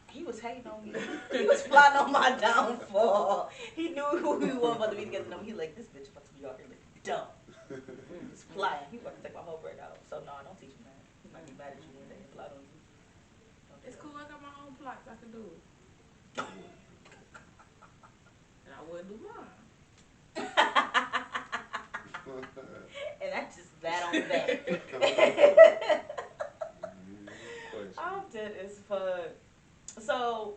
He was hating on me. He was plotting on my downfall. He knew who he was about to be together. No, he like, this bitch about to be out here looking dumb. He's plotting. He was about to take my whole braid out. So, no, don't teach him that. He might be mad at you one day and plot on you. It's cool. I got my own plots I can do. And I wouldn't do mine. And that's just that on that. I'm dead as fuck. So,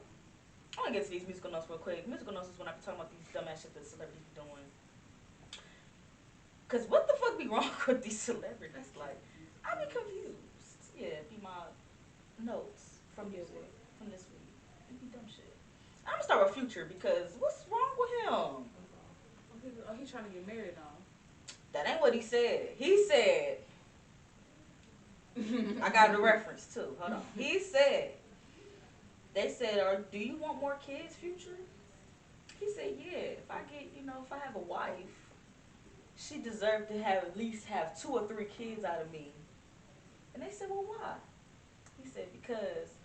I want to get to these musical notes real quick. Musical notes is when I be talking about these dumbass shit that celebrities be doing. Because what the fuck be wrong with these celebrities? Like, I be confused. Yeah, be my notes from this week. It be dumb shit. I'm going to start with Future because what's wrong with him? Oh, he's trying to get married now. That ain't what he said. He said, I got the reference too. Hold on. He said, they said, do you want more kids, Future? He said, yeah. If I have a wife, she deserved to have at least have 2 or 3 kids out of me. And they said, well, why? He said, because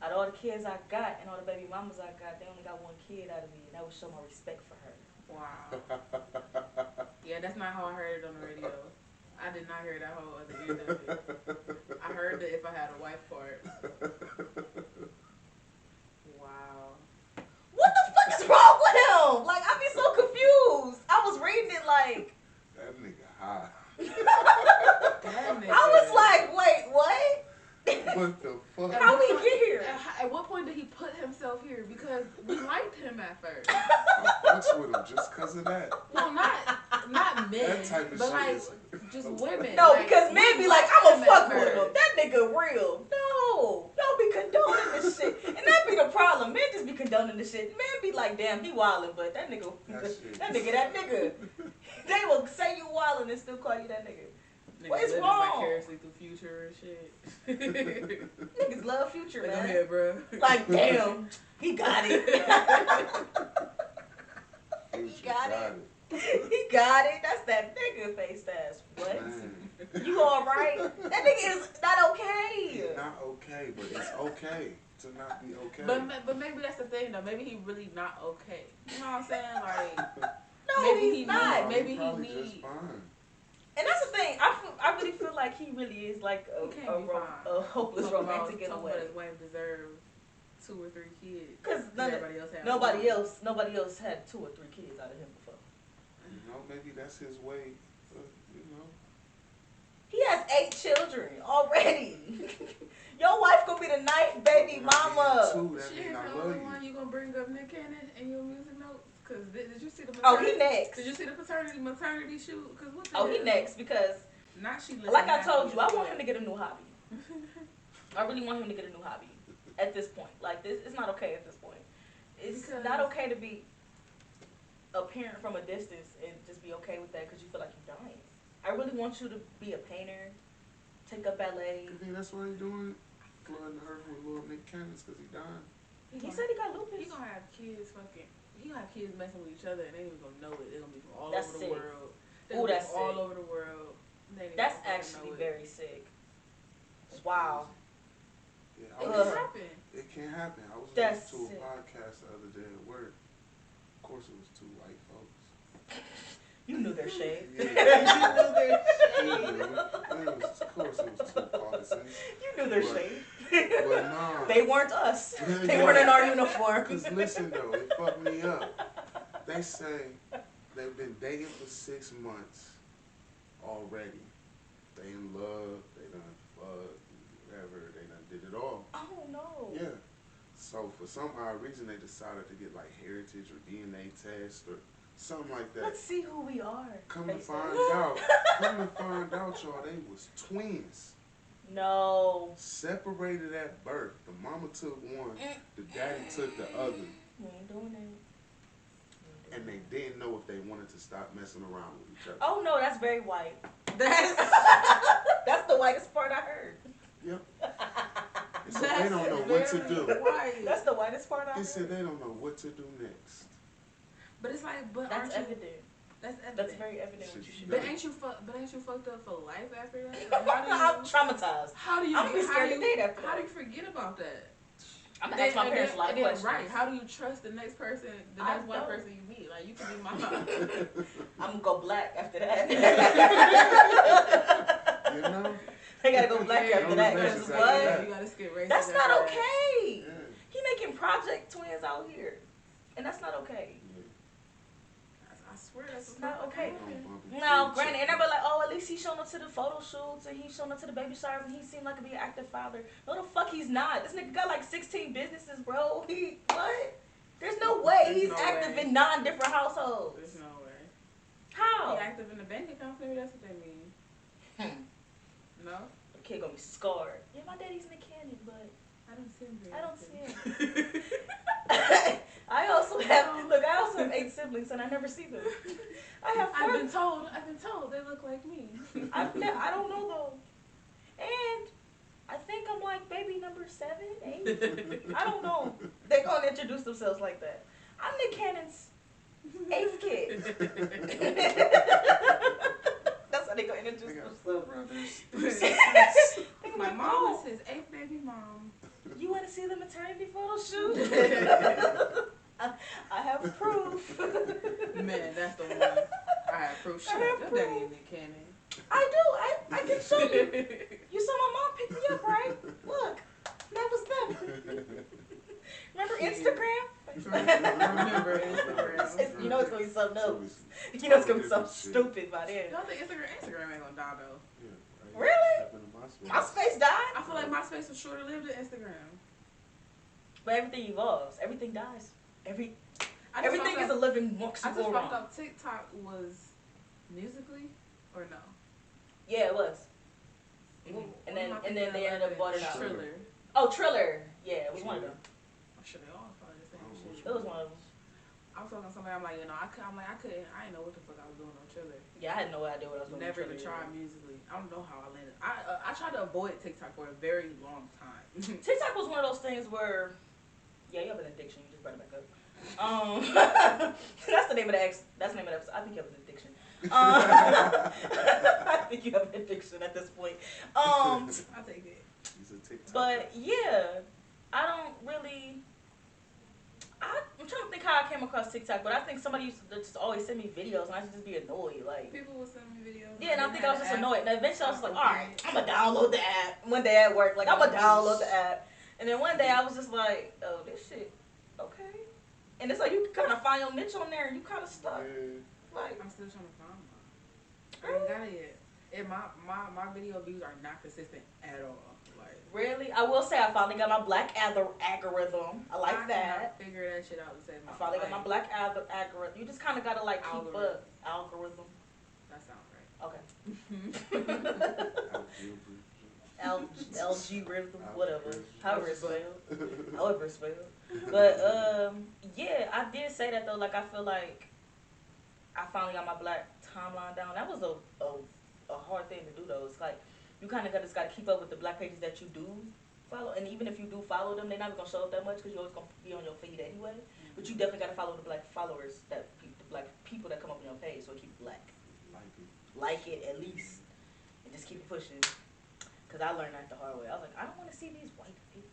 out of all the kids I got and all the baby mamas I got, they only got 1 kid out of me, and that would show my respect for her. Wow. Yeah, that's not how I heard it on the radio. I did not hear that whole other end of it. I heard that if I had a wife part. Wow. What the fuck is wrong with him? Like, I be so confused. I was reading it like... That nigga high. I was like, wait, what? What the fuck? How we get here? At what point did he put himself here? Because we liked him at first. I fucks with him just because of that. Well, not men, That type of but shit like is- just women. No, like, because men we be like, liked I'm him gonna at fuck with first. him. That nigga real. No, y'all be condoning this shit. And that be the problem. Men just be condoning this shit. Men be like, damn, he wildin', but that nigga, that nigga. They will say you wildin' and still call you that nigga. What is wrong? Vicariously through Future and shit. Niggas love Future, Like, man. go ahead, bro. Like, damn, he got it. He got it. He got it. That's that nigga face ass. What? Man, You alright? That nigga is not okay. it's not okay, but it's okay to not be okay. But maybe that's the thing though. Maybe he really not okay. You know what I'm saying? Like No, maybe he's he not. maybe he probably need. just fine. And that's the thing. I really feel like he really is like a hopeless romantic in a Talking way. about his wife deserves 2 or 3 kids. Because nobody else had nobody else had 2 or 3 kids out of him before. You know, maybe that's his way. You know. He has 8 children already. Your wife gonna be the ninth baby mama. She ain't the only one you gonna bring up Nick Cannon in your music notes. Cause did you see the maternity? Oh, he next. Did you see the maternity shoot? Cause what the he next because not she. Like I told you, I want him to get a new hobby. I really want him to get a new hobby. At this point, like this, it's not okay. At this point, it's not okay to be a parent from a distance and just be okay with that because you feel like you're dying. I really want you to be a painter, take up ballet. You think that's why he's doing it? Flooding the earth with little Nick Cannons because he died? He said he got lupus. He gonna have kids he gonna have kids messing with each other and they ain't even gonna know it. They're gonna be from all over the world. Ooh, that's sick. All over the world. That's actually very sick. Wow. Yeah, it can happen. It can happen. I was listening to a podcast the other day at work. Of course, it was 2 white folks. You knew their shade. Yeah. You knew their shade. Of course, it was 2 Parkinsons. You knew their shade. But no. They weren't us. They weren't in our uniform. Because listen, though, it fucked me up. They say they've been dating for 6 months already. They in love. They done fucked. Whatever. They done did it all. Oh, no. Yeah. So, for some odd reason, they decided to get, like, heritage or DNA test or something like that. Let's see who we are. Come to find out, y'all, they was twins. No. Separated at birth. The mama took one, the daddy took the other. We ain't doing it. And they didn't know if they wanted to stop messing around with each other. Oh no, that's very white. That's the whitest part I heard. Yep. They said they don't know what to do. White. That's the whitest part I heard. They said they don't know what to do next. But it's like, that's evident. That's very evident what you should do. But ain't you fucked up for life after that? Like, I'm traumatized. I'm gonna be scared to date after that. How do you forget about that? I'm gonna ask my parents a lot of questions. Right? How do you trust the next person, the next white person you meet? Like you can be my mom. I'm gonna go black after that. You know? I gotta go black after that. Cause what? You gotta skip race. That's not okay. Yeah. He making project twins out here, and that's not okay. I swear that's not okay. No, granted, and everybody like, oh, at least he's showing up to the photo shoots and he's showing up to the baby showers and he seemed like to be an active father. No, the fuck he's not. This nigga got like 16 businesses, bro. What? There's no way he's active in 9 different households. There's no way. How? He active in the bank accounts. Maybe that's what they mean. No. The kid gonna be scarred. Yeah, my daddy's in the canyon, but I don't see him. I don't see him. I also have 8 siblings and I never see them. I've been told they look like me. I don't know though. And I think I'm like baby number 7, 8. I don't know. They're gonna introduce themselves like that. I'm Nick Cannon's 8th kid. That's how they gonna introduce themselves. My mom is his 8th baby mom. You want to see the maternity photo shoot? I have proof. Man, that's the one. I have proof. Shut up. Your daddy in Nick Cannon. I do. I can show you. You saw my mom pick me up, right? Look. That was them. Remember Instagram? I remember Instagram. You know it's going to be something else. You know it's going to be something stupid by then. Y'all think Instagram ain't going to die, though? Yeah, right. Really? MySpace died? I feel like MySpace was shorter lived than Instagram. But everything evolves. Everything dies. Everything is a living walks I just found out TikTok was Musically or no? Yeah, it was. Mm-hmm. And then they ended up bought it out. Triller. Oh, Triller. Yeah, it was one of them. I'm sure they all probably the same shit. It was one of them. I was talking to somebody. I'm like, I didn't know what the fuck I was doing on Triller. Yeah, I had no idea what I was doing. Never even tried Musically. I don't know how I landed. I tried to avoid TikTok for a very long time. TikTok was one of those things where, yeah, you have an addiction. You just brought it back up. That's the name of the That's the name of the episode. I think you have an addiction. I think you have an addiction at this point. I'll take it. He's a TikTok. But yeah, I don't really. I'm trying to think how I came across TikTok, but I think somebody used to just always send me videos, and I should just be annoyed. Like people would send me videos. Yeah, and I think I was just annoyed. And eventually, I was like, all right, I'm gonna download the app. One day at work, like I'm gonna download the app. And then one day I was just like, oh, this shit, okay. And it's like you kind of find your niche on there and you kind of stuck. Yeah. Like, I'm still trying to find mine. I ain't got it yet. And my video views are not consistent at all. Like, really? I will say I finally got my Blacc algorithm. I like that. I figure that shit out to save my I finally got my Blacc algorithm. You just kind of got to like keep up. Algorithm. That sounds right. Okay. LG rhythm, whatever. However it's spelled. However it's spelled. But, yeah, I did say that though. Like, I feel like I finally got my Blacc timeline down. That was a hard thing to do though. It's like, you kind of just got to keep up with the Black pages that you do follow. And even if you do follow them, they're not going to show up that much because you're always going to be on your feed anyway. But you definitely got to follow the Black followers, the Black people that come up on your page, so it keep Black. Like it at least. And just keep it pushing. Because I learned that the hard way. I was like, I don't want to see these white people.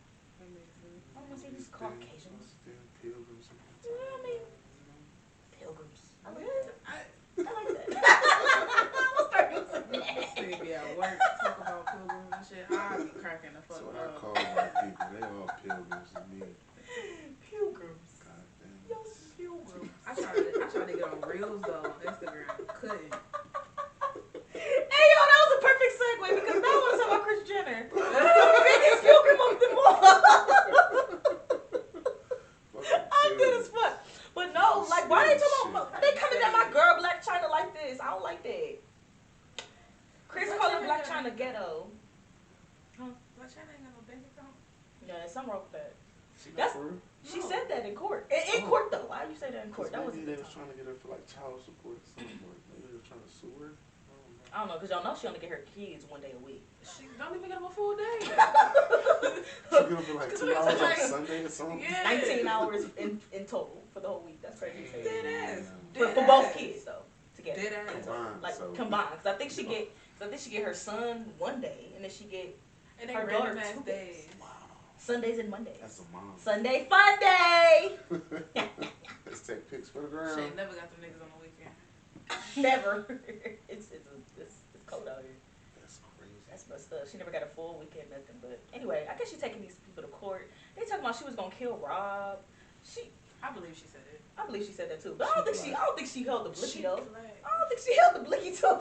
I don't want to see these Caucasians. Pilgrims. You know what I mean? Pilgrims. I like that. I like that. I'm gonna start using that. See me at work, talk about pilgrims and shit. I be cracking the fuck That's what I up. call white people. They all pilgrims to me. Pilgrims. God damn. Yo, pilgrims. I tried to get on Reels though on Instagram. Couldn't. Hey, yo, that was a perfect segue because now I want to talk about Kris Jenner. The biggest pilgrim of them all. I'm good as fuck. But no, like, why they talking about, they coming at my girl Blacc Chyna like this? I don't like that. Chris calling Blacc Chyna ghetto. Blacc Chyna ain't got no bank account. Yeah, there's something wrong with that. That's for real? She said that in court. In court though. Why you say that in court? That was maybe they was trying to get her for like child support or something. Maybe they were trying to sue her. I don't know, because y'all know she only get her kids 1 day a week. She don't even get them a full day. She get them for like 2 hours on Sunday or something. Yeah. 19 hours in total for the whole week. That's crazy. Dead ass. For both kids though, together. Dead ass. Combined. Like So, combined. Because I think she get her son 1 day, and then she get And they her random daughter ass 2 days. days. Sundays and Mondays. that's a mom. Sunday fun day. Let's take pics for the She ground. ain't never got them niggas on the weekend. Never. It's cold out here. That's crazy. That's messed up. She never got a full weekend, nothing. But anyway, I guess she's taking these people to court. They talking about she was gonna kill Rob. I believe she said it. I believe she said that too. But I don't think she held the blicky though. Like, I don't think she held the blicky too.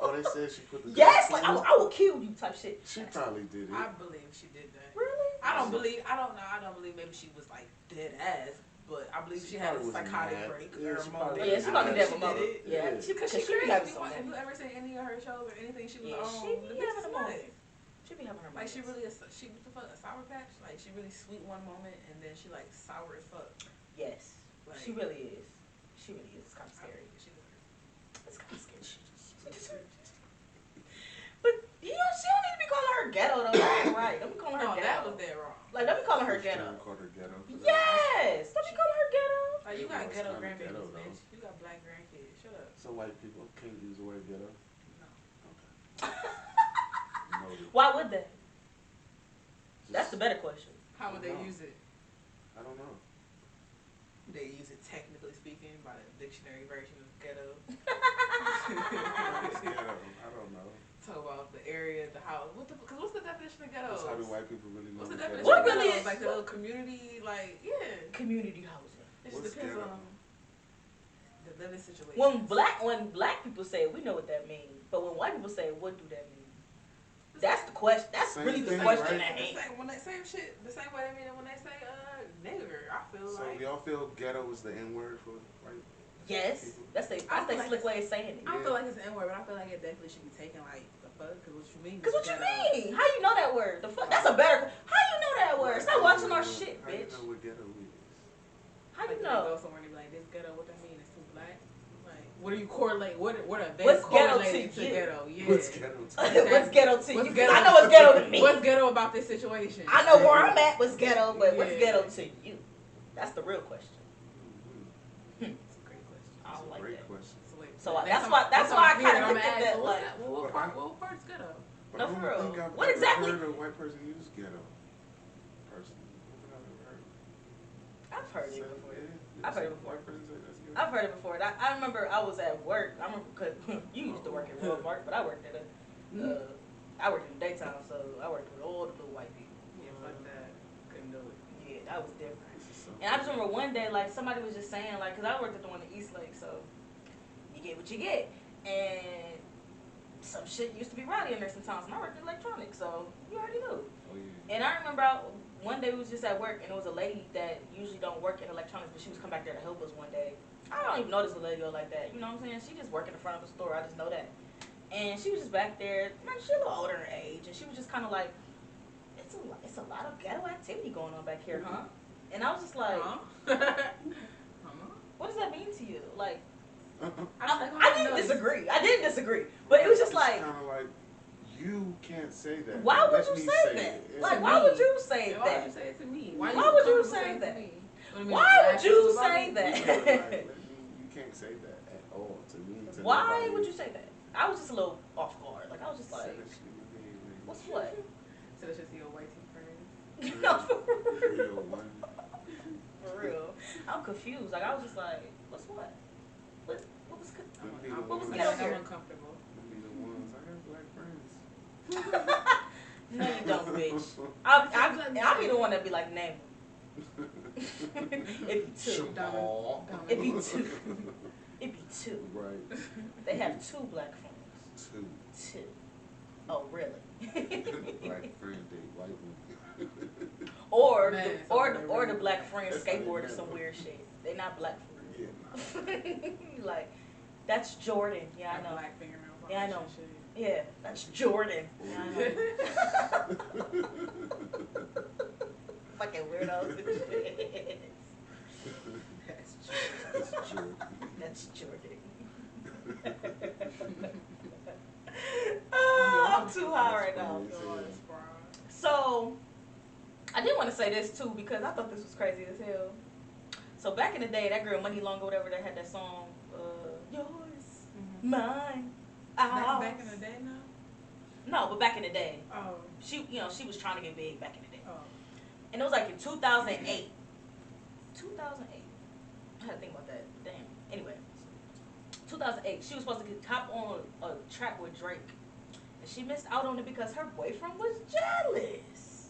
Oh, they said she put the Yes, gun like in it? I will kill you type shit. She probably did it. I believe she did that. Really? I don't believe maybe she was like dead ass, but I believe she had a probably was psychotic mad. break Yeah, or a she moment. probably Yeah, she probably did did it. a mother. did it. Yeah, Yeah. Because she she be crazy. having Have something. you ever seen any of her shows or anything she was Yeah, on? she be The bitch having is a moment. nuts. She be having her Like she moments. really is. She what the fuck a sour patch? Like she really sweet one moment and then she like sour as fuck. Yes, Like, she really is. She really is. It's kind of scary. She deserves it. It's kind of scary. But you know, she don't need to be calling her ghetto though. That ain't right. Don't be calling her No, ghetto. that was dead wrong. Like, don't be calling her Kris ghetto. Jenner called her ghetto. Yes, don't be calling her ghetto. Like you got It's ghetto kinda grandbabies, ghetto, though. bitch. You got black grandkids. Shut up. So white people can't use the word ghetto? No. Noted. Why would they? Just- That's the better question. How would they No. use it? I don't know. They use it technically speaking by the dictionary version of ghetto. It's ghetto. I don't know. Talk about the area, the house. Cause what's the definition of ghetto? That's how do white people really know What's the what definition ghetto of What really ghetto? is- Like the little community, like yeah. Community housing. It just What's depends ghetto? on the living situation. When black people say it, we know what that means. But when white people say it, what do that mean? That's the question. That's Same really the thing, question right? at hand. When they same shit, the same way they mean it when they say nigger. I feel So like y'all feel ghetto is the N word for white? Yes, that's I their feel like slick way of saying it. I feel like it's an N word, but I feel like it definitely should be taken like the fuck. Cause what you mean? Cause what you ghetto. mean? How you know that word? The fuck? That's a better. How you know that word? Stop watching our shit, How bitch. you know what ghetto is? How Like you they know? go somewhere and they be like, this ghetto, what that mean? It's too black. Like, what do you correlate? What are they What's ghetto correlating to you? ghetto? Yeah. What's ghetto to What's ghetto to you? What's 'Cause ghetto? I know what's ghetto to me. What's ghetto about this situation? I know where I'm at. What's ghetto? But what's Yeah. ghetto to you? That's the real question. That's a great question. I don't like Great that. question. So that's why I kind of looked at that like. What part's ghetto? But No, I don't for real. think I've What ever exactly- heard a white person use ghetto. Personally. What have I ever heard? I've heard it Say, before. yeah, I've heard it some before. white person say that's ghetto. I've heard it before. I remember I was at work. I remember because you used to work at Walmart, but I worked at I worked in the daytime, so I worked with all the little white people. Yeah, Oh, like that. Couldn't do it. Yeah, that was different. And I just remember one day, like, somebody was just saying, like, because I worked at the one in East Lake, so you get what you get. And some shit used to be rowdy in there sometimes, and I worked in electronics, so you already knew. Oh, yeah. And I remember one day we was just at work, and it was a lady that usually don't work in electronics, but she was come back there to help us one day. I don't even know this lady like that, you know what I'm saying? She just work in the front of the store, I just know that. And she was just back there, man, she a little older in age, and she was just kind of like, it's a lot of ghetto activity going on back here, huh? And I was just like, what does that mean to you? Like, I didn't disagree. But it was just like, kind of like, you can't say that. Why would you say that? Like, why would you say that? Why would you say it to me? Why would you say that? Why would you say that? You can't say that at all to me. Why would you say that? I was just a little off guard. Like, I was just like, what's what? So that's just your white friends. No, for real. I'm confused. Like, I was just like, what's what? What was good? What was good over here? I'm uncomfortable. Be the ones. I got black friends. No, you don't, bitch. I'll be the one that be like, name them. It'd be two. It'd be two. It'd be two. Right. They have two black friends. Two. Oh, really? Black friend date white woman. Or the black friends skateboard or some weird shit. They not black for real. Yeah, like, that's Jordan. Yeah, I know. Black fingernail polish. Yeah, I know. Yeah, that's Jordan. Yeah, I know. Fucking weirdos and shit. That's Jordan. That's Jordan. Oh, I'm too high right now. So, I did want to say this too because I thought this was crazy as hell. So back in the day, that girl Money Long or whatever that had that song, yours, mine, ours. Back in the day now? No, but back in the day. Oh. She was trying to get big back in the day. Oh. And it was like in 2008. 2008. I had to think about that. Damn. Anyway, 2008. She was supposed to hop on a track with Drake. And she missed out on it because her boyfriend was jealous.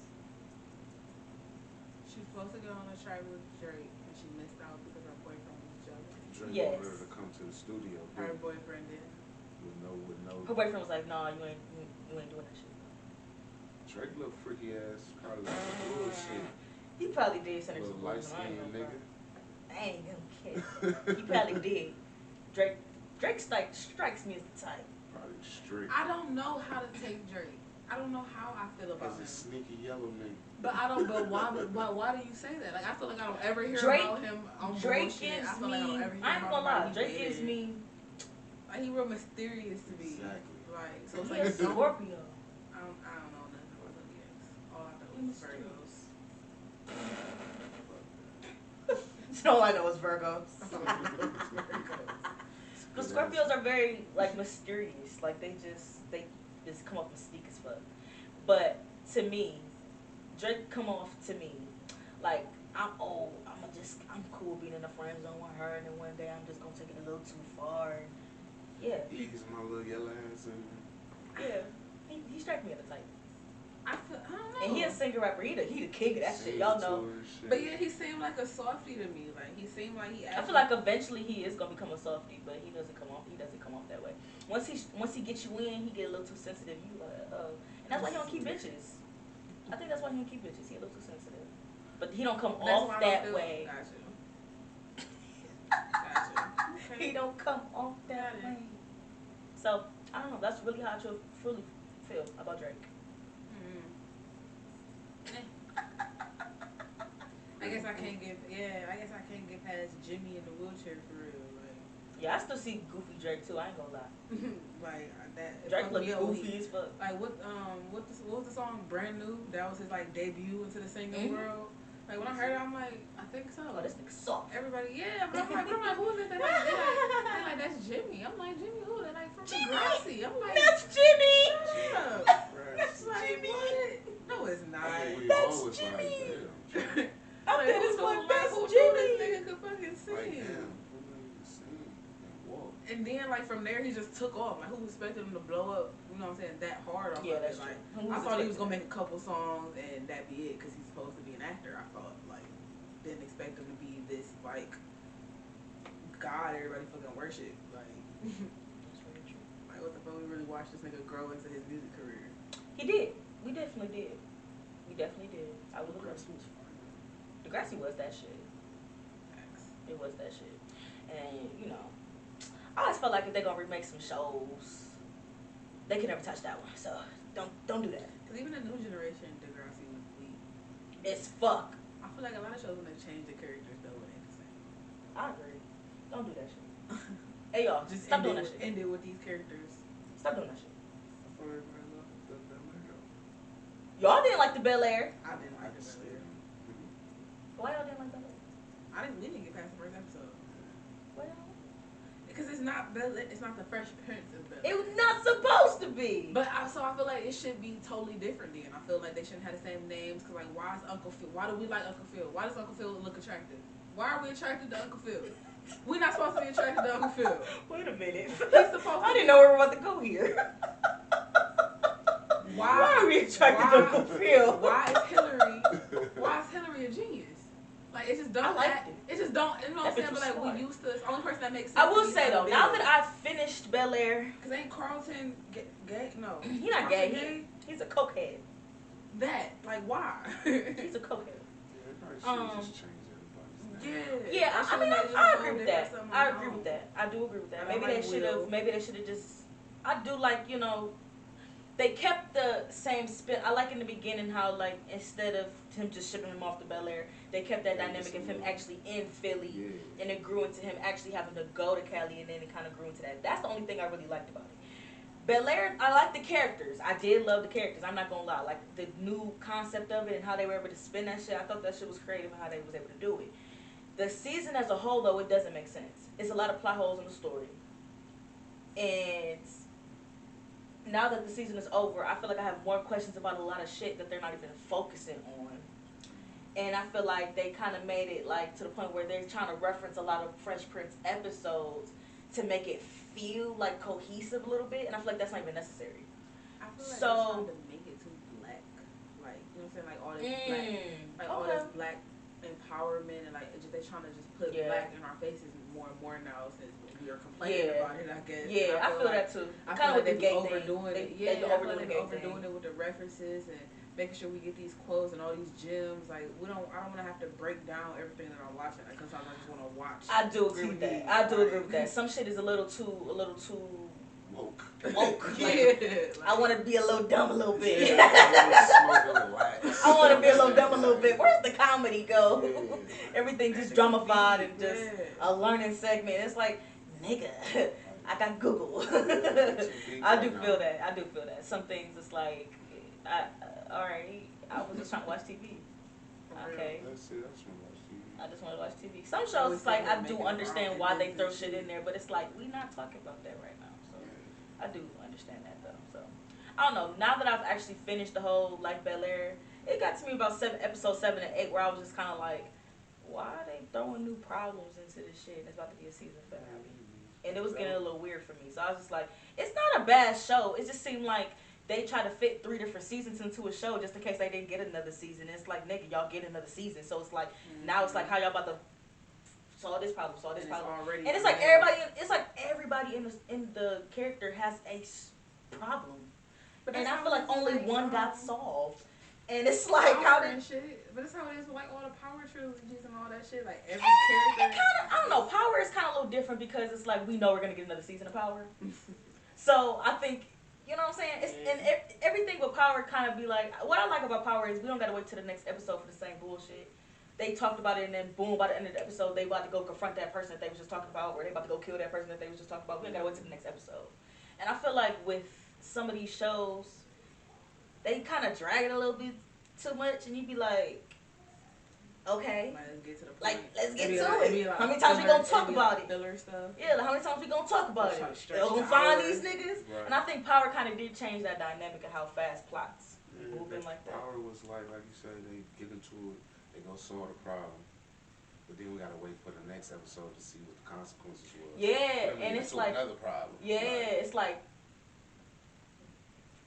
She was supposed to go on a track with Drake, and she missed out because her boyfriend was jealous. Drake Yes. wanted her to come to the studio. Her boyfriend did. With no. Her boyfriend was like, "Nah, you ain't doing that shit." Drake little freaky ass, probably like bullshit. He probably did send her Little some light bullshit. skinned nigga. I ain't gonna care. He probably did. Drake strikes me as the type. Probably strict. I don't know how to take Drake. I don't know how I feel about him. As a sneaky yellow nigga. But I don't. But why do you say that? Like, I feel like I don't ever hear Drake, about him on Drake bullshit. gives I feel me. like I don't ever hear I ain't gonna lie. Drake gives me. Like, he real mysterious to me. Exactly. Like, so it's He like a Scorpio. I don't know nothing about zodiacs. All I know is Virgos. All I know is Virgos. But Scorpios are very like mysterious. Like they just come off mystique as fuck. But to me, Drake come off to me like I'm cool being in a friend zone with her, and then one day I'm just gonna take it a little too far. And yeah. Ease my little yellow ass in. Yeah. He struck me as a type. I don't know. And he a singer rapper. He the king of that shit. Y'all know. But yeah, he seemed like a softie to me. Like he seemed like he. I feel like eventually he is gonna become a softie, but he doesn't come off that way. Once he gets you in, he get a little too sensitive. You like, oh, and that's why he don't keep bitches. I think that's why he don't keep bitches. He a little too sensitive, but he don't come off that way. Gotcha. He don't come off that way. So I don't know. That's really how I truly feel about Drake. I guess I can't get past Jimmy in the wheelchair for real. Like, yeah, I still see goofy Drake too. I ain't gonna lie. like that. Drake look goofy as fuck. Like what was the song Brand New? That was his like debut into the singing world. Like when I heard it, I'm like, I think so. Oh, this nigga soft. Everybody, yeah, but I'm like, who is it? They like, that's Jimmy. I'm like, Jimmy who? They're like from Degrassi. I'm like, that's Jimmy. Shut up. That's like, Jimmy. What? No, it's not. That's Jimmy. I bet it's like, that's who Jimmy. This nigga could fucking sing. Like him. Who knew he could sing? Whoa. And then, like, from there, he just took off. Like, who expected him to blow up, you know what I'm saying, that hard off of it? That's Like, true. I thought he was going to make a couple songs and that be it, because he's supposed to be an actor, I thought. Like, didn't expect him to be this, like, God everybody fucking worship. Like, That's very true. like, what the fuck, we really watched this nigga grow into his music career. He did. We definitely did. We definitely did. I will agree. Degrassi was fire. Degrassi was that shit. Facts. It was that shit. And, you know, I always felt like if they're going to remake some shows, they can never touch that one. So, don't do that. Because even the new generation, Degrassi was weak. It's fuck. I feel like a lot of shows, when they change the characters, though, it ain't the same. I agree. Don't do that shit. Hey, y'all, Just stop doing that shit. end it with these characters. Stop doing that shit. I thought everybody loved the Bel Air. Y'all didn't like the Bel Air. I didn't like it. Why y'all didn't like Bel Air? We didn't get past the first episode. Well, Because it's not the Fresh Prince of Bel it Air. was not supposed to be. But I feel like it should be totally different then. I feel like they shouldn't have the same names. Because, like, why is Uncle Phil? Why do we like Uncle Phil? Why does Uncle Phil look attractive? Why are we attracted to Uncle Phil? We're not supposed to be attracted to Uncle Phil. Wait a minute. He's supposed to I didn't know we were about to go here. Why are we attracted to Uncle Phil? Why is Hillary a genius? Like, it just don't. I liked it. It just don't. You know what I'm That bitch saying? was But like, smart. we used to. It's the only person that makes sense. I will to me say is though, Bill. now that I've finished Bel Air, Cause ain't Carlton gay? No, he's not Carlton gay. He's a cokehead. That, like, why? He's a cokehead. Yeah, everybody should just change everybody's name. Yeah, That I mean, should've made I it agree a with whole that. different I something agree on. with that. I do agree with that. And I Maybe like they should have. Will. Maybe they should have just. I do like, you know. They kept the same spin. I like in the beginning how, like, instead of him just shipping him off to Bel Air, they kept that dynamic of him actually in Philly, Yeah. and it grew into him actually having to go to Cali, and then it kind of grew into that. That's the only thing I really liked about it. Bel Air, I like the characters. I did love the characters. I'm not gonna lie. Like the new concept of it and how they were able to spin that shit. I thought that shit was creative and how they was able to do it. The season as a whole, though, it doesn't make sense. It's a lot of plot holes in the story, and now that the season is over, I feel like I have more questions about a lot of shit that they're not even focusing on. And I feel like they kind of made it like to the point where they're trying to reference a lot of Fresh Prince episodes to make it feel like cohesive a little bit, and I feel like that's not even necessary. I feel like So- they're trying to make it too black. Like, you know what I'm saying? Like all this black, like all this black empowerment, and like they're trying to just put black in our faces more and more now since we are complaining about it, I guess. Yeah, And I feel like, that too. I Kind feel of like with the they gay be overdoing thing. it. Yeah, I feel like the they gay overdoing thing. it with the references and making sure we get these quotes and all these gems. Like, I don't want to have to break down everything that I'm watching. Like, sometimes I just want to watch. I do agree with TV, that. I do like- agree with that. Some shit is a little too Woke. woke. Yeah, Like, like, I want to be a little dumb a little bit. Yeah, I wanna smoke and relax. I want to be a little dumb a little bit. Where's the comedy go? Yeah. Everything just That shit dramified be- and just yeah. a learning segment. It's like, nigga, I got Google. Yeah, I do feel that. I do feel that. Some things it's like, all right, I was just trying to watch TV. Okay. That's it. That's from watch TV. I just want to watch TV. Some shows, it's like, I do understand why they throw shit in there, but it's like, we not talking about that right now. So I do understand that though. So I don't know. Now that I've actually finished the whole like Bel Air, it got to me about episode 7 and 8 where I was just kind of like, why are they throwing new problems into this shit? And it's about to be a season finale, and it was getting a little weird for me. So I was just like, it's not a bad show. It just seemed like they try to fit 3 different seasons into a show just in case they didn't get another season. It's like, nigga, y'all get another season. So it's like, now it's like, how y'all about to solve this problem, solve this problem. Already And it's like everybody in the character has a problem. But And that's I how feel it like is, only like, one got solved. And it's like, how power did... and shit. But that's how it is with like all the power trilogies and all that shit. Like every It character. kind of, I don't know, Power is kind of a little different because it's like, we know we're going to get another season of Power. So I think, you know what I'm saying? It's, and everything with Power kind of be like, what I like about Power is we don't got to wait till the next episode for the same bullshit. They talked about it and then boom, by the end of the episode, they about to go confront that person that they was just talking about, or they about to go kill that person that they was just talking about. We don't got to wait till the next episode. And I feel like with some of these shows, they kind of drag it a little bit too much, and you be like, okay, Like, let's get to the point. like, let's get It'd be to like- it. it'd be like How many times we gonna filler- talk it'd be about like it? Filler stuff. Yeah, like how many times we gonna talk about Try to it? stretch They gonna the find hours. these niggas? Right. And I think Power kind of did change that dynamic of how fast plots moving like that. Power was like you said, they get into it, they gonna solve the problem. But then we gotta wait for the next episode to see what the consequences was. Yeah, and it's like another problem. Yeah, it's like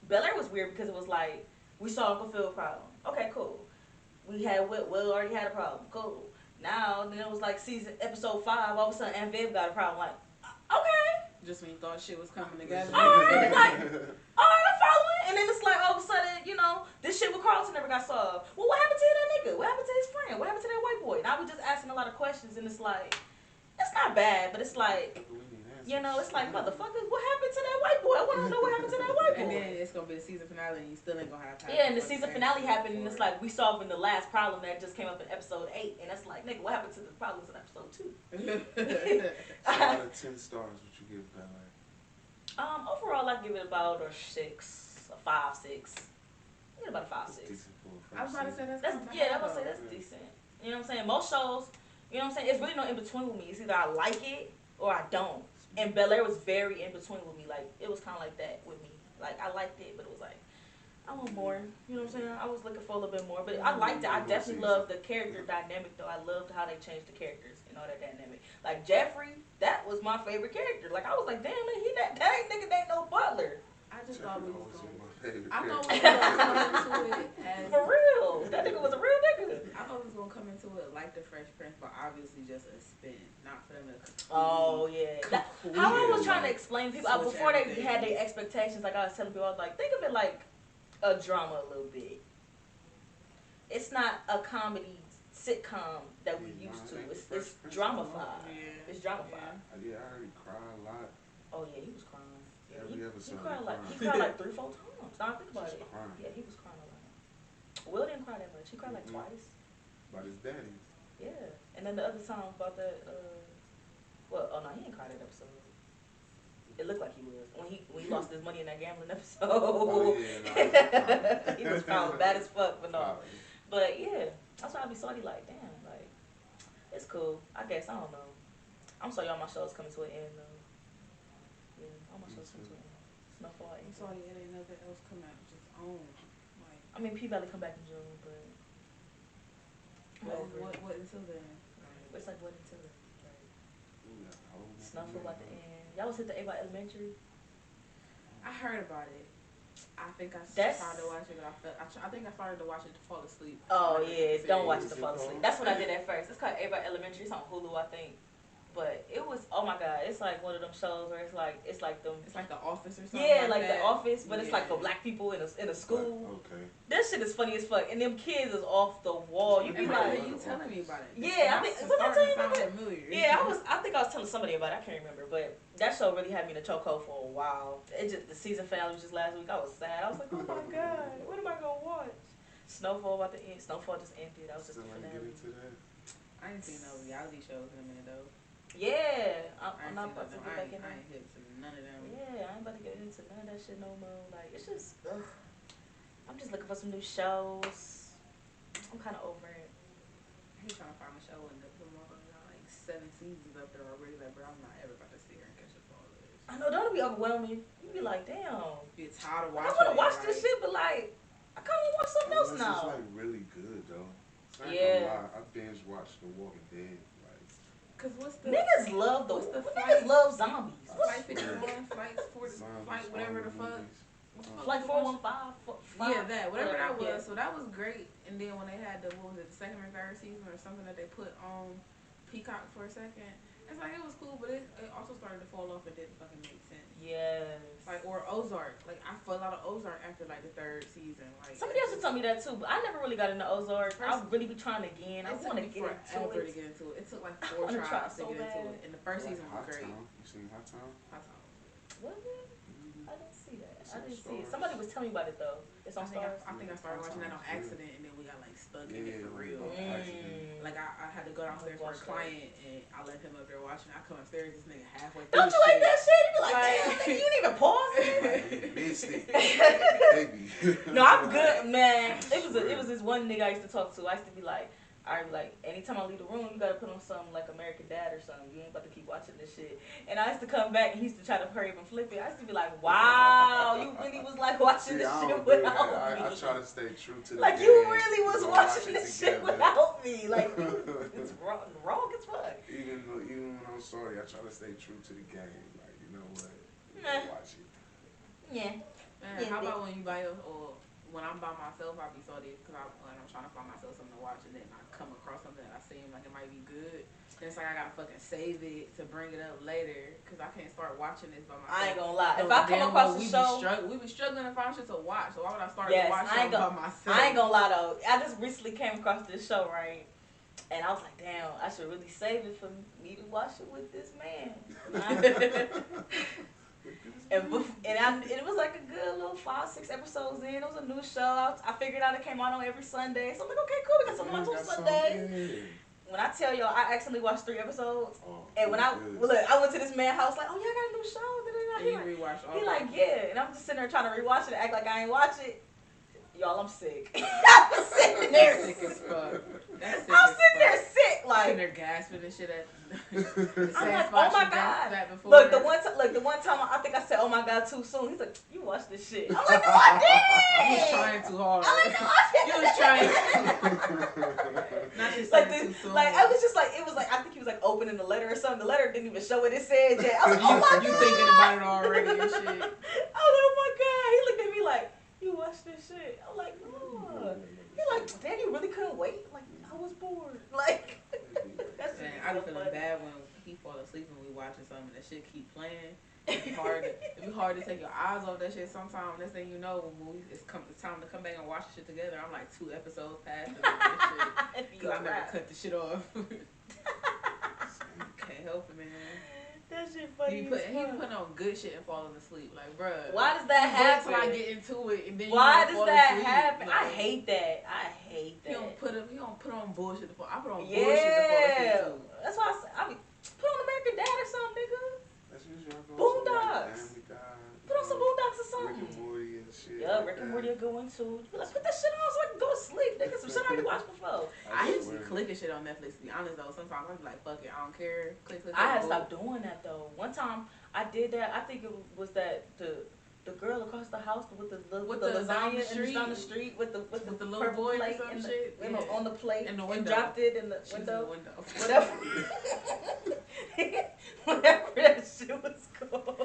Bel Air was weird because it was like we saw Uncle Phil problem. Okay, cool. We had Will already had a problem. Cool. Now then it was like episode 5. All of a sudden Aunt Viv got a problem. Like, okay. Just when you thought shit was coming together. Alright, like, alright, I'm following. And then it's like all of a sudden, you know, this shit with Carlton never got solved. Well, what happened to that nigga? What happened to his friend? What happened to that white boy? Now we just asking a lot of questions, and it's like, it's not bad, but it's like, you know, it's like, motherfuckers, what happened to that white boy? I want to know what happened to that white boy. And then it's going to be the season finale, and you still ain't going to have time. Yeah, and the season finale happened, and it's like, we solving the last problem that just came up in episode 8, and it's like, nigga, what happened to the problems in episode 2? So out of 10 stars, what you give Bel Air? Overall, I give it about a 6, a 5, 6. I give it about a 5, 6. I was about to say That's decent. You know what I'm saying? Most shows, you know what I'm saying? It's really no in between with me. It's either I like it or I don't. And Bel Air was very in between with me. Like, it was kind of like that with me. Like, I liked it, but it was like, I want more. You know what I'm saying? I was looking for a little bit more. But I liked it. I definitely loved the character dynamic, though. I loved how they changed the characters and all that dynamic. Like, Jeffrey, that was my favorite character. Like, I was like, damn, man, that nigga ain't no butler. I just thought we was going to. I thought we was going to come into it as. For real. That nigga was a real nigga. I thought we was going to come into it like the Fresh Prince, but obviously just a spin. Not for them to. Oh, yeah. How I was trying to explain to people, before they had their expectations, like I was telling people, I was like, think of it like a drama a little bit. It's not a comedy sitcom that we used to. It's drama-fied. Yeah. It's drama-fied. Yeah, I heard he cried a lot. Oh, yeah, he was crying. Every episode. He cried like 3, 4 times. Now I think about it. Crying. Yeah, he was crying a lot. Will didn't cry that much. He cried like twice. About his daddy. Yeah. And then the other time about that, he didn't cry that episode. It looked like he was. When he lost his money in that gambling episode. Oh, yeah, he was crying bad as fuck, but no. But yeah, that's why I be salty like, damn, like, it's cool. I guess, I don't know. I'm sorry all my shows coming to an end though. Yeah, all my shows coming to an end. Snowfall. I'm sorry, it ain't nothing else come out just on. Like, I mean, P-Valley come back in June, but what until then? Right. It's like what until then? Right. Snowfall at the end. Y'all was hit the A by Elementary. I heard about it. I think I tried to watch it, but I think I started to watch it to fall asleep. Oh yeah, don't watch it to fall asleep. That's what I did at first. It's called A by Elementary. It's on Hulu, I think. But it was, oh my god, it's like one of them shows where it's like them. It's like The Office or something. Yeah, like The Office, but it's like for black people in a school. Okay. That shit is funny as fuck, and them kids is off the wall. You be like, you telling me about it? Yeah, I think was I telling you about it? Familiar. Yeah, I think I was telling somebody about it. I can't remember, but that show really had me in a chokehold for a while. The season finale was just last week. I was sad. I was like, oh my god, what am I gonna watch? Snowfall about to end. Snowfall just ended. That was just the finale. I ain't seen no reality shows in a minute though. Yeah, I'm not about to get back in there. I ain't hit to none of them. Yeah, I ain't about to get into none of that shit no more. Like, it's just, ugh. I'm just looking for some new shows. I'm kind of over it. He's trying to find a show and the motherfucker got like 7 seasons up there already. Like, bro, I'm not ever about to sit here and catch up all of this. I know, don't it be overwhelming? You be like, damn. You're tired of I watching. want to watch this shit, but like, I kind of want to watch something else now. It's like really good though. Yeah. I binge watched The Walking Dead. Cause what's the niggas love niggas love zombies. Flight 51, Flight 40, Flight whatever the fuck. Flight 415. Yeah, that whatever that was. Yeah. So that was great. And then when they had the the second or third season or something that they put on Peacock for a second, it's like it was cool, but it also started to fall off and didn't fucking make sense. Yes. Like or Ozark. Like I fell out of Ozark after like the 3rd season. Like somebody else would tell me that too, but I never really got into Ozark. I really be trying again. I want to get into it. It took like 4 tries to get into it, and the first season was great. You seen Hot Town? Hot Town. Was it? I didn't see that. I didn't see it. Somebody was telling me about it though. It's on Stars. I think I started watching that on accident, and then we got like stuck in it for real. Like I had to go downstairs for a client, and I let him up there watching. I come upstairs, this nigga halfway through. Don't you like that shit? You be like, damn, nigga, you didn't even pause it. Missed it, baby. No, I'm good, man. It was this one nigga I used to talk to. I used to be like, I be like, anytime I leave the room, you gotta put on something like American Dad or something. You ain't about to keep watching this shit. And I used to come back and he used to try to hurry up and flip it. I used to be like, wow, you really was like watching this shit without me. I try to stay true to the like game. you really was watching this shit without me. Like it's wrong as fuck. Even when I'm sorry, I try to stay true to the game. Like, you know what? Watch it. Yeah. Man, how about when you buy or when I'm by myself, I be salty because when I'm trying to find myself something to watch, and then I come across something that I seem like it might be good. Then it's like I gotta fucking save it to bring it up later because I can't start watching this by myself. I ain't gonna lie. So if I come across the show, we be struggling to find shit to watch. So why would I start yes, to watch something by myself? I ain't gonna lie though. I just recently came across this show, right? And I was like, damn, I should really save it for me to watch it with this man. And it was like a good little 5-6 episodes in. It was a new show. I figured out it came out on every Sunday. So I'm like, okay, cool. We got something on Sundays. When I tell y'all, I accidentally watched 3 episodes. And when I went to this man's house, like, oh yeah, I got a new show. He like, yeah. And I'm just sitting there trying to rewatch it and act like I ain't watch it. Y'all, I'm sick. I'm sitting there sick as fuck. I'm sitting there sick, like sitting there gasping and shit at. I'm like, oh my god! Look, the one time I think I said, oh my god, too soon. He's like, you watched this shit. I'm like, no, I didn't. You was trying too hard. I'm like, no, I didn't. You was trying. Not just like too soon. Like I was just like, it was like I think he was like opening the letter or something. The letter didn't even show what it said yet. I was like, oh my god! You thinking about it already and shit. I was like, oh my god! He looked at me like, you watched this shit. I'm like, no. He like, Dad, you really couldn't wait? Like, I was bored. Like, that's man, I be feeling bad when he fall asleep and we watching something and that shit keep playing. It'd be hard to take your eyes off that shit sometimes. Next thing you know, when it's time to come back and watch the shit together, I'm like 2 episodes past and shit. Because I never cut the shit off. Can't help it, man. That shit funny. He be putting on good shit and falling asleep. Like, bruh. Why does that happen? Until I get into it and then why you does that asleep. happen? Like, I hate that. He don't put on bullshit to fall. I put on yeah. bullshit to fall asleep too. That's why I mean, put on American Dad or something, nigga. That's usually Boondocks. Put on some Boondocks or something. Rick and Morty and shit. Yeah, Rick and Morty are good one too. You be like, put that shit on so I can go to sleep. Nigga, some shit I already watched before. I used to be clicking shit on Netflix. To be honest though, sometimes I'm like, fuck it, I don't care. Click. I had to stop doing that though. One time I did that. I think it was that the girl across the house with the lasagna down the street with the little boy plate or some shit on the plate in the window. And dropped it in the window. Whatever. Whatever that shit was called.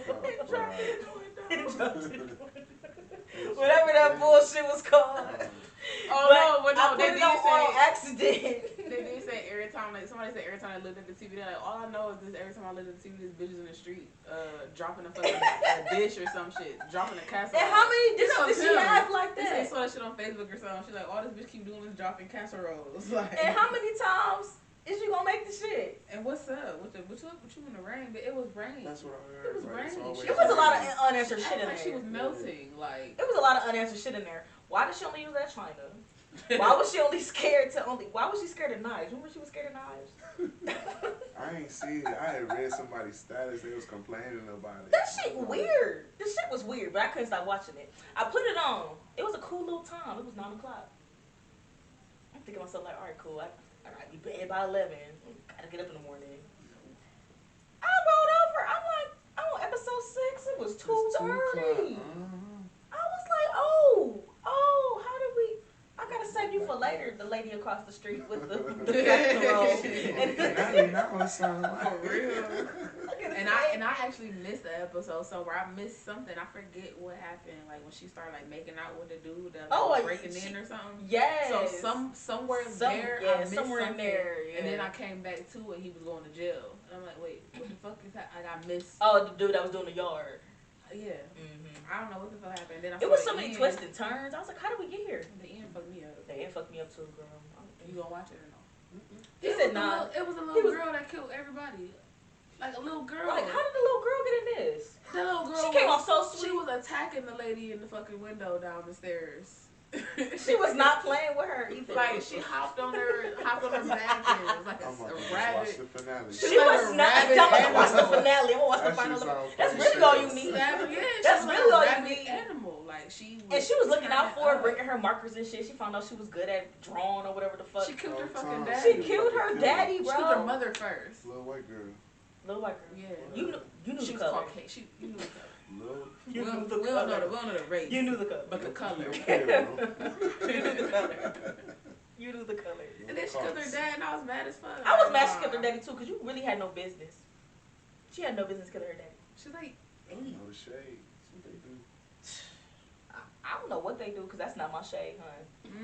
Whatever that bullshit was called. But I put it on accident. They did say every time, like somebody said every time I looked at the TV, they're like, all I know is this: every time I look at the TV, this bitch is in the street, dropping a fucking dish or some shit, dropping a casserole. And how many dishes did she have like that? They saw that shit on Facebook or something. She's like, all this bitch keep doing is dropping casseroles. Like, and how many times is you gonna make the shit? And what's up? What you in the rain? But it was rain. That's what I heard. It was raining. It was a lot of unanswered shit in there. Like she was melting. Like it was a lot of unanswered shit in there. Why did she only use that China? Why was she only scared why was she scared of knives? Remember she was scared of knives? I ain't seen it. I had read somebody's status. They was complaining about it. That shit weird. This shit was weird, but I couldn't stop watching it. I put it on. It was a cool little time. It was 9 o'clock. I'm thinking to myself like, all right, cool. I gotta be bed by 11. Gotta get up in the morning. I rolled over. I'm like, I'm on episode 6. It was 2:30. I was like, oh, how did we? I gotta save you for later. The lady across the street with the casserole. Now it sounds like for real. And I actually missed the episode, so where I missed something. I forget what happened. Like when she started like making out with the dude that was breaking in or something. Yes. So somewhere there, I missed somewhere something, in there. Yeah. And then I came back to it. He was going to jail, and I'm like, wait, what the fuck is that? I got missed. Oh, the dude that was doing the yard. Yeah. I don't know what the fuck happened. Then it was so many twists and turns. I was like, how did we get here? The end fucked me up. The end fucked me up too, girl. You gonna watch it or no? He said nah. It was a little girl that killed everybody. Like a little girl. Like, how did the little girl get in this? The little girl. She came off so sweet. She was attacking the lady in the fucking window down the stairs. She was not playing with her either. Like she hopped on her mannequin. It was like a rabbit. She was not. I'm gonna watch the finale. I'm gonna watch the final. That's really all you need. Yeah, that's really all you need. Animal. Like she was looking out for her, up. bringing her markers and shit. She found out she was good at drawing or whatever the fuck. She killed her fucking She daddy. She killed her daddy, bro. She killed her mother first. Little white girl. Little white girl. Yeah. You knew she the was color. Caucasian. You knew the color. Little. You knew the We don't color. know the race. You knew the color. But the color. Okay, bro. You knew the color. You knew the color. And then she killed her dad, and I was mad as fuck. I was mad she killed her daddy too, because you really had no business. She had no business killing her daddy. She's like 8. No shade. That's what they do. I don't know what they do, because that's not my shade, hun.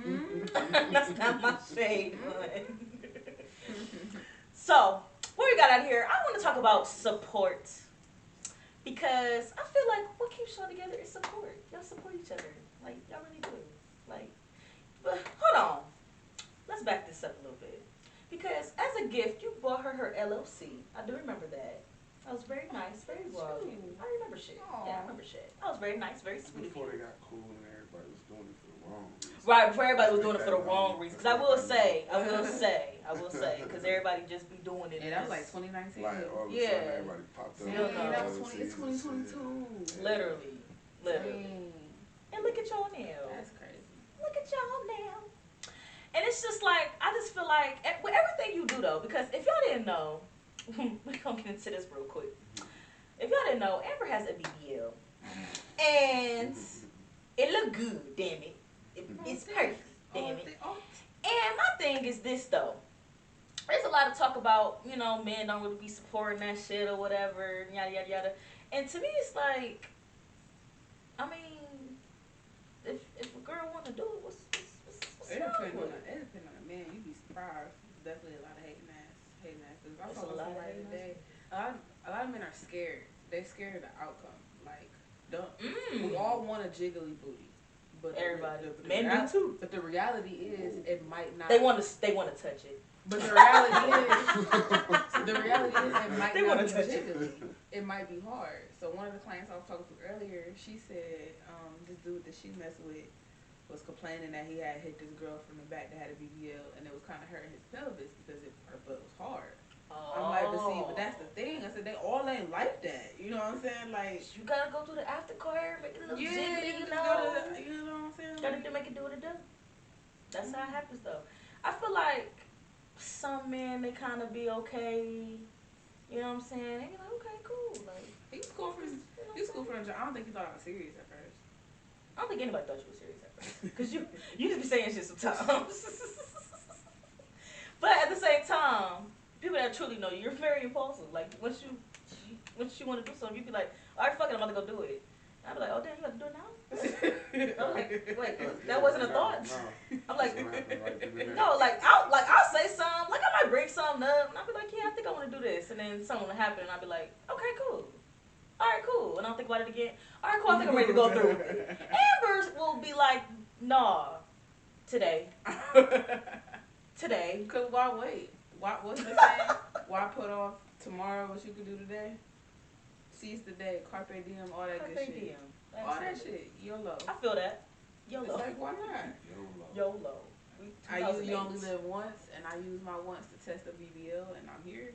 Mm. That's not my shade, hun. So, what we got out here, I want to talk about support. Because I feel like what keeps y'all together is support. Y'all support each other. Like, y'all really do. Like, but hold on. Let's back this up a little bit. Because as a gift, you bought her LLC. I do remember that. That was very nice, very royal. I remember shit. Yeah, I remember shit. That was very nice, very sweet. Before they got cool and everybody was doing it for the wrong reasons. Right, before everybody was doing it for the wrong reasons. Because I will say, because everybody just be doing it. And that was like 2019. Like all of a Yeah. sudden everybody popped up. Still no. That was it's 2022. Literally. Dang. And look at y'all now. That's crazy. Look at y'all now. And it's just like, I just feel like, with everything you do though, because if y'all didn't know, we're going to get into this real quick. If y'all didn't know, Amber has a BBL. And it look good, damn it. It's perfect, damn it. And my thing is this though. There's a lot of talk about, you know, men don't really be supporting that shit or whatever, yada, yada, yada. And to me, it's like, I mean, if a girl want to do it, what's It wrong depends with on it? it depends on the man. You'd be surprised. There's definitely a lot of hating ass. Cause I It's saw a lot of somebody hating today. A lot of men are scared. They scared of the outcome. Like, we all want a jiggly booty, but Everybody, the men do too. But the reality is, it might not. They want to touch it. But the reality is, it might They not wanna be touch it. jiggly. It might be hard. So one of the clients I was talking to earlier, she said this dude that she messed with was complaining that he had hit this girl from the back that had a BBL, and it was kind of hurting his pelvis because her butt was hard. I'm like, but that's the thing. I said, they all ain't like that. You know what I'm saying? Like, You gotta go through the aftercare, make it a little yeah, jiggly, you you know what I'm saying? Gotta do, make it do what it do. That's how it happens though. I feel like some men, they kind of be okay. You know what I'm saying? They be like, okay, cool. Like, He's cool for him. I don't think he thought I was serious at first. I don't think anybody thought you were serious at first. Because you just be saying shit sometimes. But at the same time, people that truly know you, you're very impulsive. Like, once you want to do something, you be like, all right, fuck it, I'm about to go do it. And I be like, oh, damn, you got to do it now? I'm like, wait, that wasn't a thought? No. I'm like, Right no, like I'll say something, like I might bring something up, and I'll be like, yeah, I think I want to do this, and then something will happen, and I'll be like, okay, cool, all right, cool, and I'll think about it again. All right, cool, I think I'm ready to go through with it. Amber will be like, nah, today. Cause why wait? What's the saying? Why put off tomorrow what you could do today? Seize the day, carpe diem, all that good shit. Diem. All that shit, YOLO. I feel that. YOLO. It's like, why not? YOLO. You only live once, and I use my once to test the BBL, and I'm here.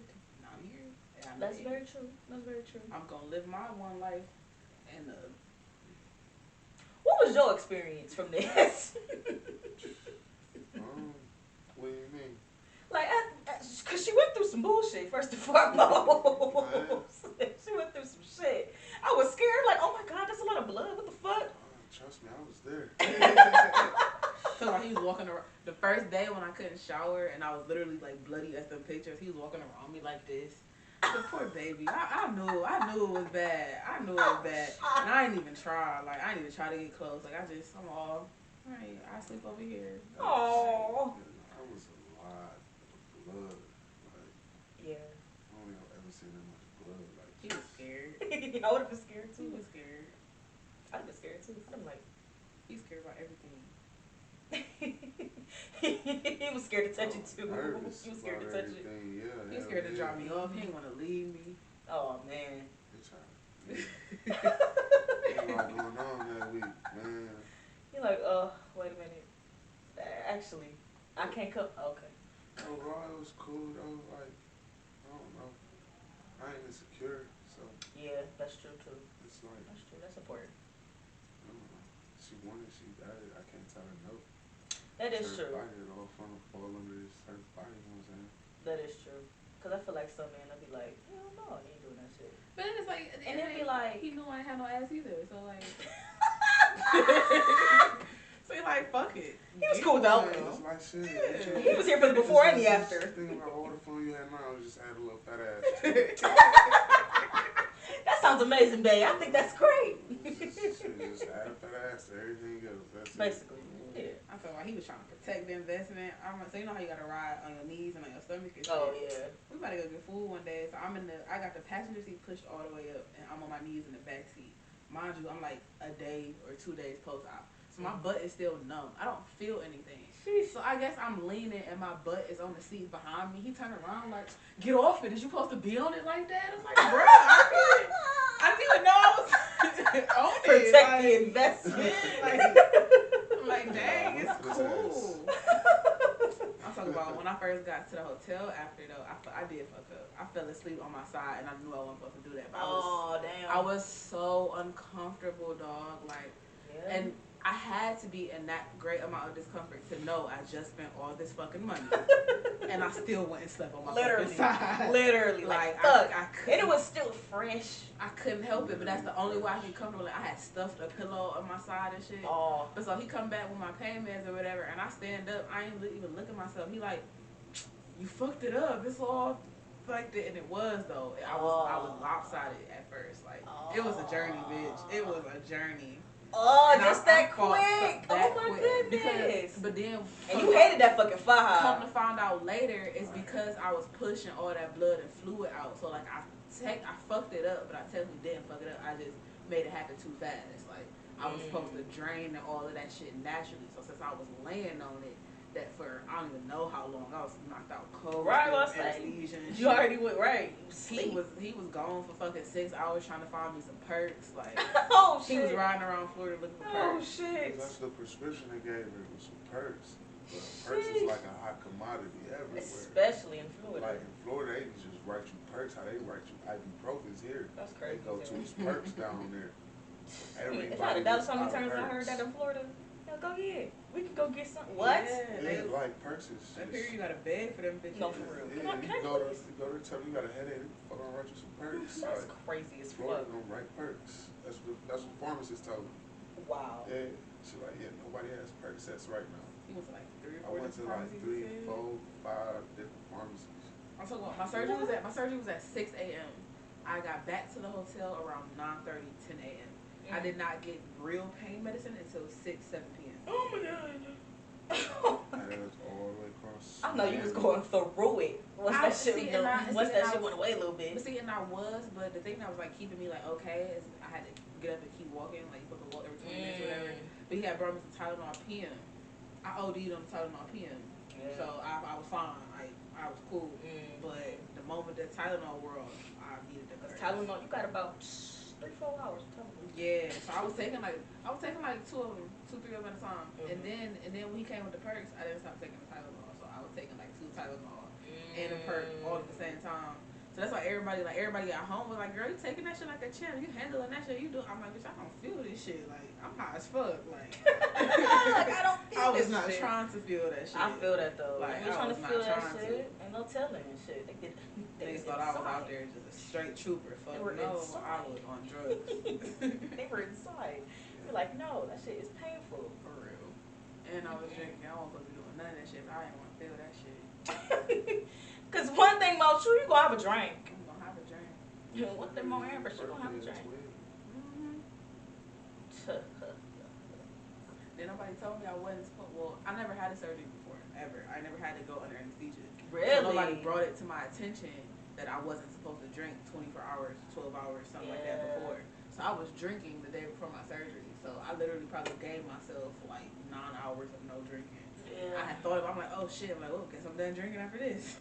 And That's very true. That's very true. I'm gonna live my one life, and What was your experience from this? What do you mean? Like, cause she went through some bullshit first and foremost. She went through some shit. I was scared. Like, oh my god, that's a lot of blood. What the fuck? Trust me, I was there. so he was walking around the first day when I couldn't shower, and I was literally like bloody as the pictures. He was walking around me like this. The poor baby. I knew it was bad. And I didn't even try. Like, I didn't even try to get close. Like, I'm all right. I sleep over here. Oh. I was a lot of blood. Like, Yeah. I don't think I've ever seen that much blood. Like, He was scared. I would have been scared too. He was scared. I'd have been scared too. I'm like, he's scared about everything. he was scared to touch it too. Nervous He was scared to about touch it. everything, yeah. He was scared to drop me off. He didn't want to leave me. Oh man. What's going on that week, man? You're like, wait a minute. Actually, I can't come. Okay. Overall, it was cool though. Like, I don't know. I ain't insecure, so Yeah, that's true too. it's like, That's true. That's important. I don't know. wanted, she got it. I can't tell her no. That is true. Certified it all from fall under this certified, you know what I'm saying? That is true. Cause I feel like some men, I'll be like, hell no, I ain't doing that shit. But then it's like, And it'd be like, he knew I ain't had no ass either, so like. So he like, fuck it. He was cool with the outcome. It's like shit. Yeah. He was here for the before and the after. Think about all the fun you had now, just add a little fat ass. That sounds amazing, babe. I think that's great. Just add a fat ass to everything else. That's basically. it. Yeah. I felt like he was trying to protect the investment. So you know how you gotta ride on your knees and on your stomach and shit. Oh yeah. We about to go get food one day, so I got the passenger seat pushed all the way up, and I'm on my knees in the back seat. Mind you, I'm like a day or 2 days post-op, so my butt is still numb. I don't feel anything. So I guess I'm leaning and my butt is on the seat behind me. He turned around like, get off it. Is you supposed to be on it like that? I'm like, bro, I didn't even know I was on it. Protect the investment. I'm like, dang, it's cool. I'm talking about when I first got to the hotel after though, I did fuck up. I fell asleep on my side and I knew I wasn't supposed to do that. But damn. I was so uncomfortable, dog. Like, yeah. And I had to be in that great amount of discomfort to know I just spent all this fucking money. And I still went and slept on my fucking side. Literally. Like fuck. And it was still fresh. I couldn't help it, but that's the only way I could comfortable. Like, I had stuffed a pillow on my side and shit. Oh. But so he come back with my pain meds or whatever, and I stand up. I ain't even look at myself. He like, you fucked it up. It's all like that, and it was though. I was lopsided at first. Like, it was a journey, bitch. It was a journey. Oh, and just that quick. Oh my goodness. But then, and you hated that fucking fire. Come to find out later, it's because I was pushing all that blood and fluid out. So like I fucked it up, but I technically didn't fuck it up. I just made it happen too fast. Like, I was supposed to drain all of that shit naturally. So since I was laying on it, that for I don't even know how long, I was knocked out cold. Right, anesthesia and you already went right. He was gone for fucking 6 hours trying to find me some perks. Like, oh shit. He was riding around Florida looking for perks. Oh shit. That's the prescription they gave her was some perks. But perks is like a hot commodity everywhere. Especially in Florida. Like in Florida, they just write you perks. How they write you ibuprofens here. That's crazy. They go to his perks down there. Everybody. If I had $1 so many times I heard that in Florida. Go ahead. We can go get some. What? Yeah, like perks is. Up here you gotta beg for them bitches. No, for real. Yeah, you go to tell you got a headache. Fuck around, write you some perks. That's like, crazy as fuck. Florida don't write perks. That's what pharmacists told me. Wow. Yeah, she like, yeah, nobody has Percocets right now. He was like 3 I or 4 went to like 3, 4, 5 different pharmacies. I'm talking about my surgery was at 6 a.m. I got back to the hotel around 9:30, 10 a.m. I did not get real pain medicine until 6, 7 p.m. Oh my god. And it was all the way across. I know you was going through it. Once that shit went away a little bit. But the thing that was like keeping me like okay is I had to get up and keep walking, like you supposed to walk every 20 minutes or whatever. But he had brought me some Tylenol PM. I OD'd on the Tylenol PM. Yeah. So I was fine. I was cool. But the moment that Tylenol wore off, I needed the perks. Tylenol, you got about 3-4 hours. Yeah, so I was taking like 2 of them, 2-3 of them at a time, and then when he came with the perks, I didn't stop taking the Tylenol. So I was taking like 2 Tylenol and a perk all at the same time. So that's why everybody at home was like, "Girl, you taking that shit like a champ? You handling that shit? You do?" I'm like, "Bitch, I don't feel this shit. Like, I'm high as fuck. Like, like I don't feel I was this not shit. trying to feel that shit. I feel that though. Like, I was trying to feel that shit. To. Ain't no telling and shit. They thought I was out there just a straight trooper. Fuck no, inside. I was on drugs. They were inside. You're like, no, that shit is painful. For real. And I was drinking. I wasn't supposed to be doing none of that shit. But I didn't want to feel that shit. Cause one thing about you gonna have a drink. I'm gonna have a drink. One thing more Amber, she gonna have a drink. Then nobody told me I wasn't supposed. Well, I never had a surgery before, ever. I never had to go under anesthesia. Really? So nobody brought it to my attention that I wasn't supposed to drink 24 hours, 12 hours, something like that before. So I was drinking the day before my surgery. So I literally probably gave myself like 9 hours of no drinking. Yeah. I had thought about it. I'm like, oh shit. I'm like, oh, guess I'm done drinking after this.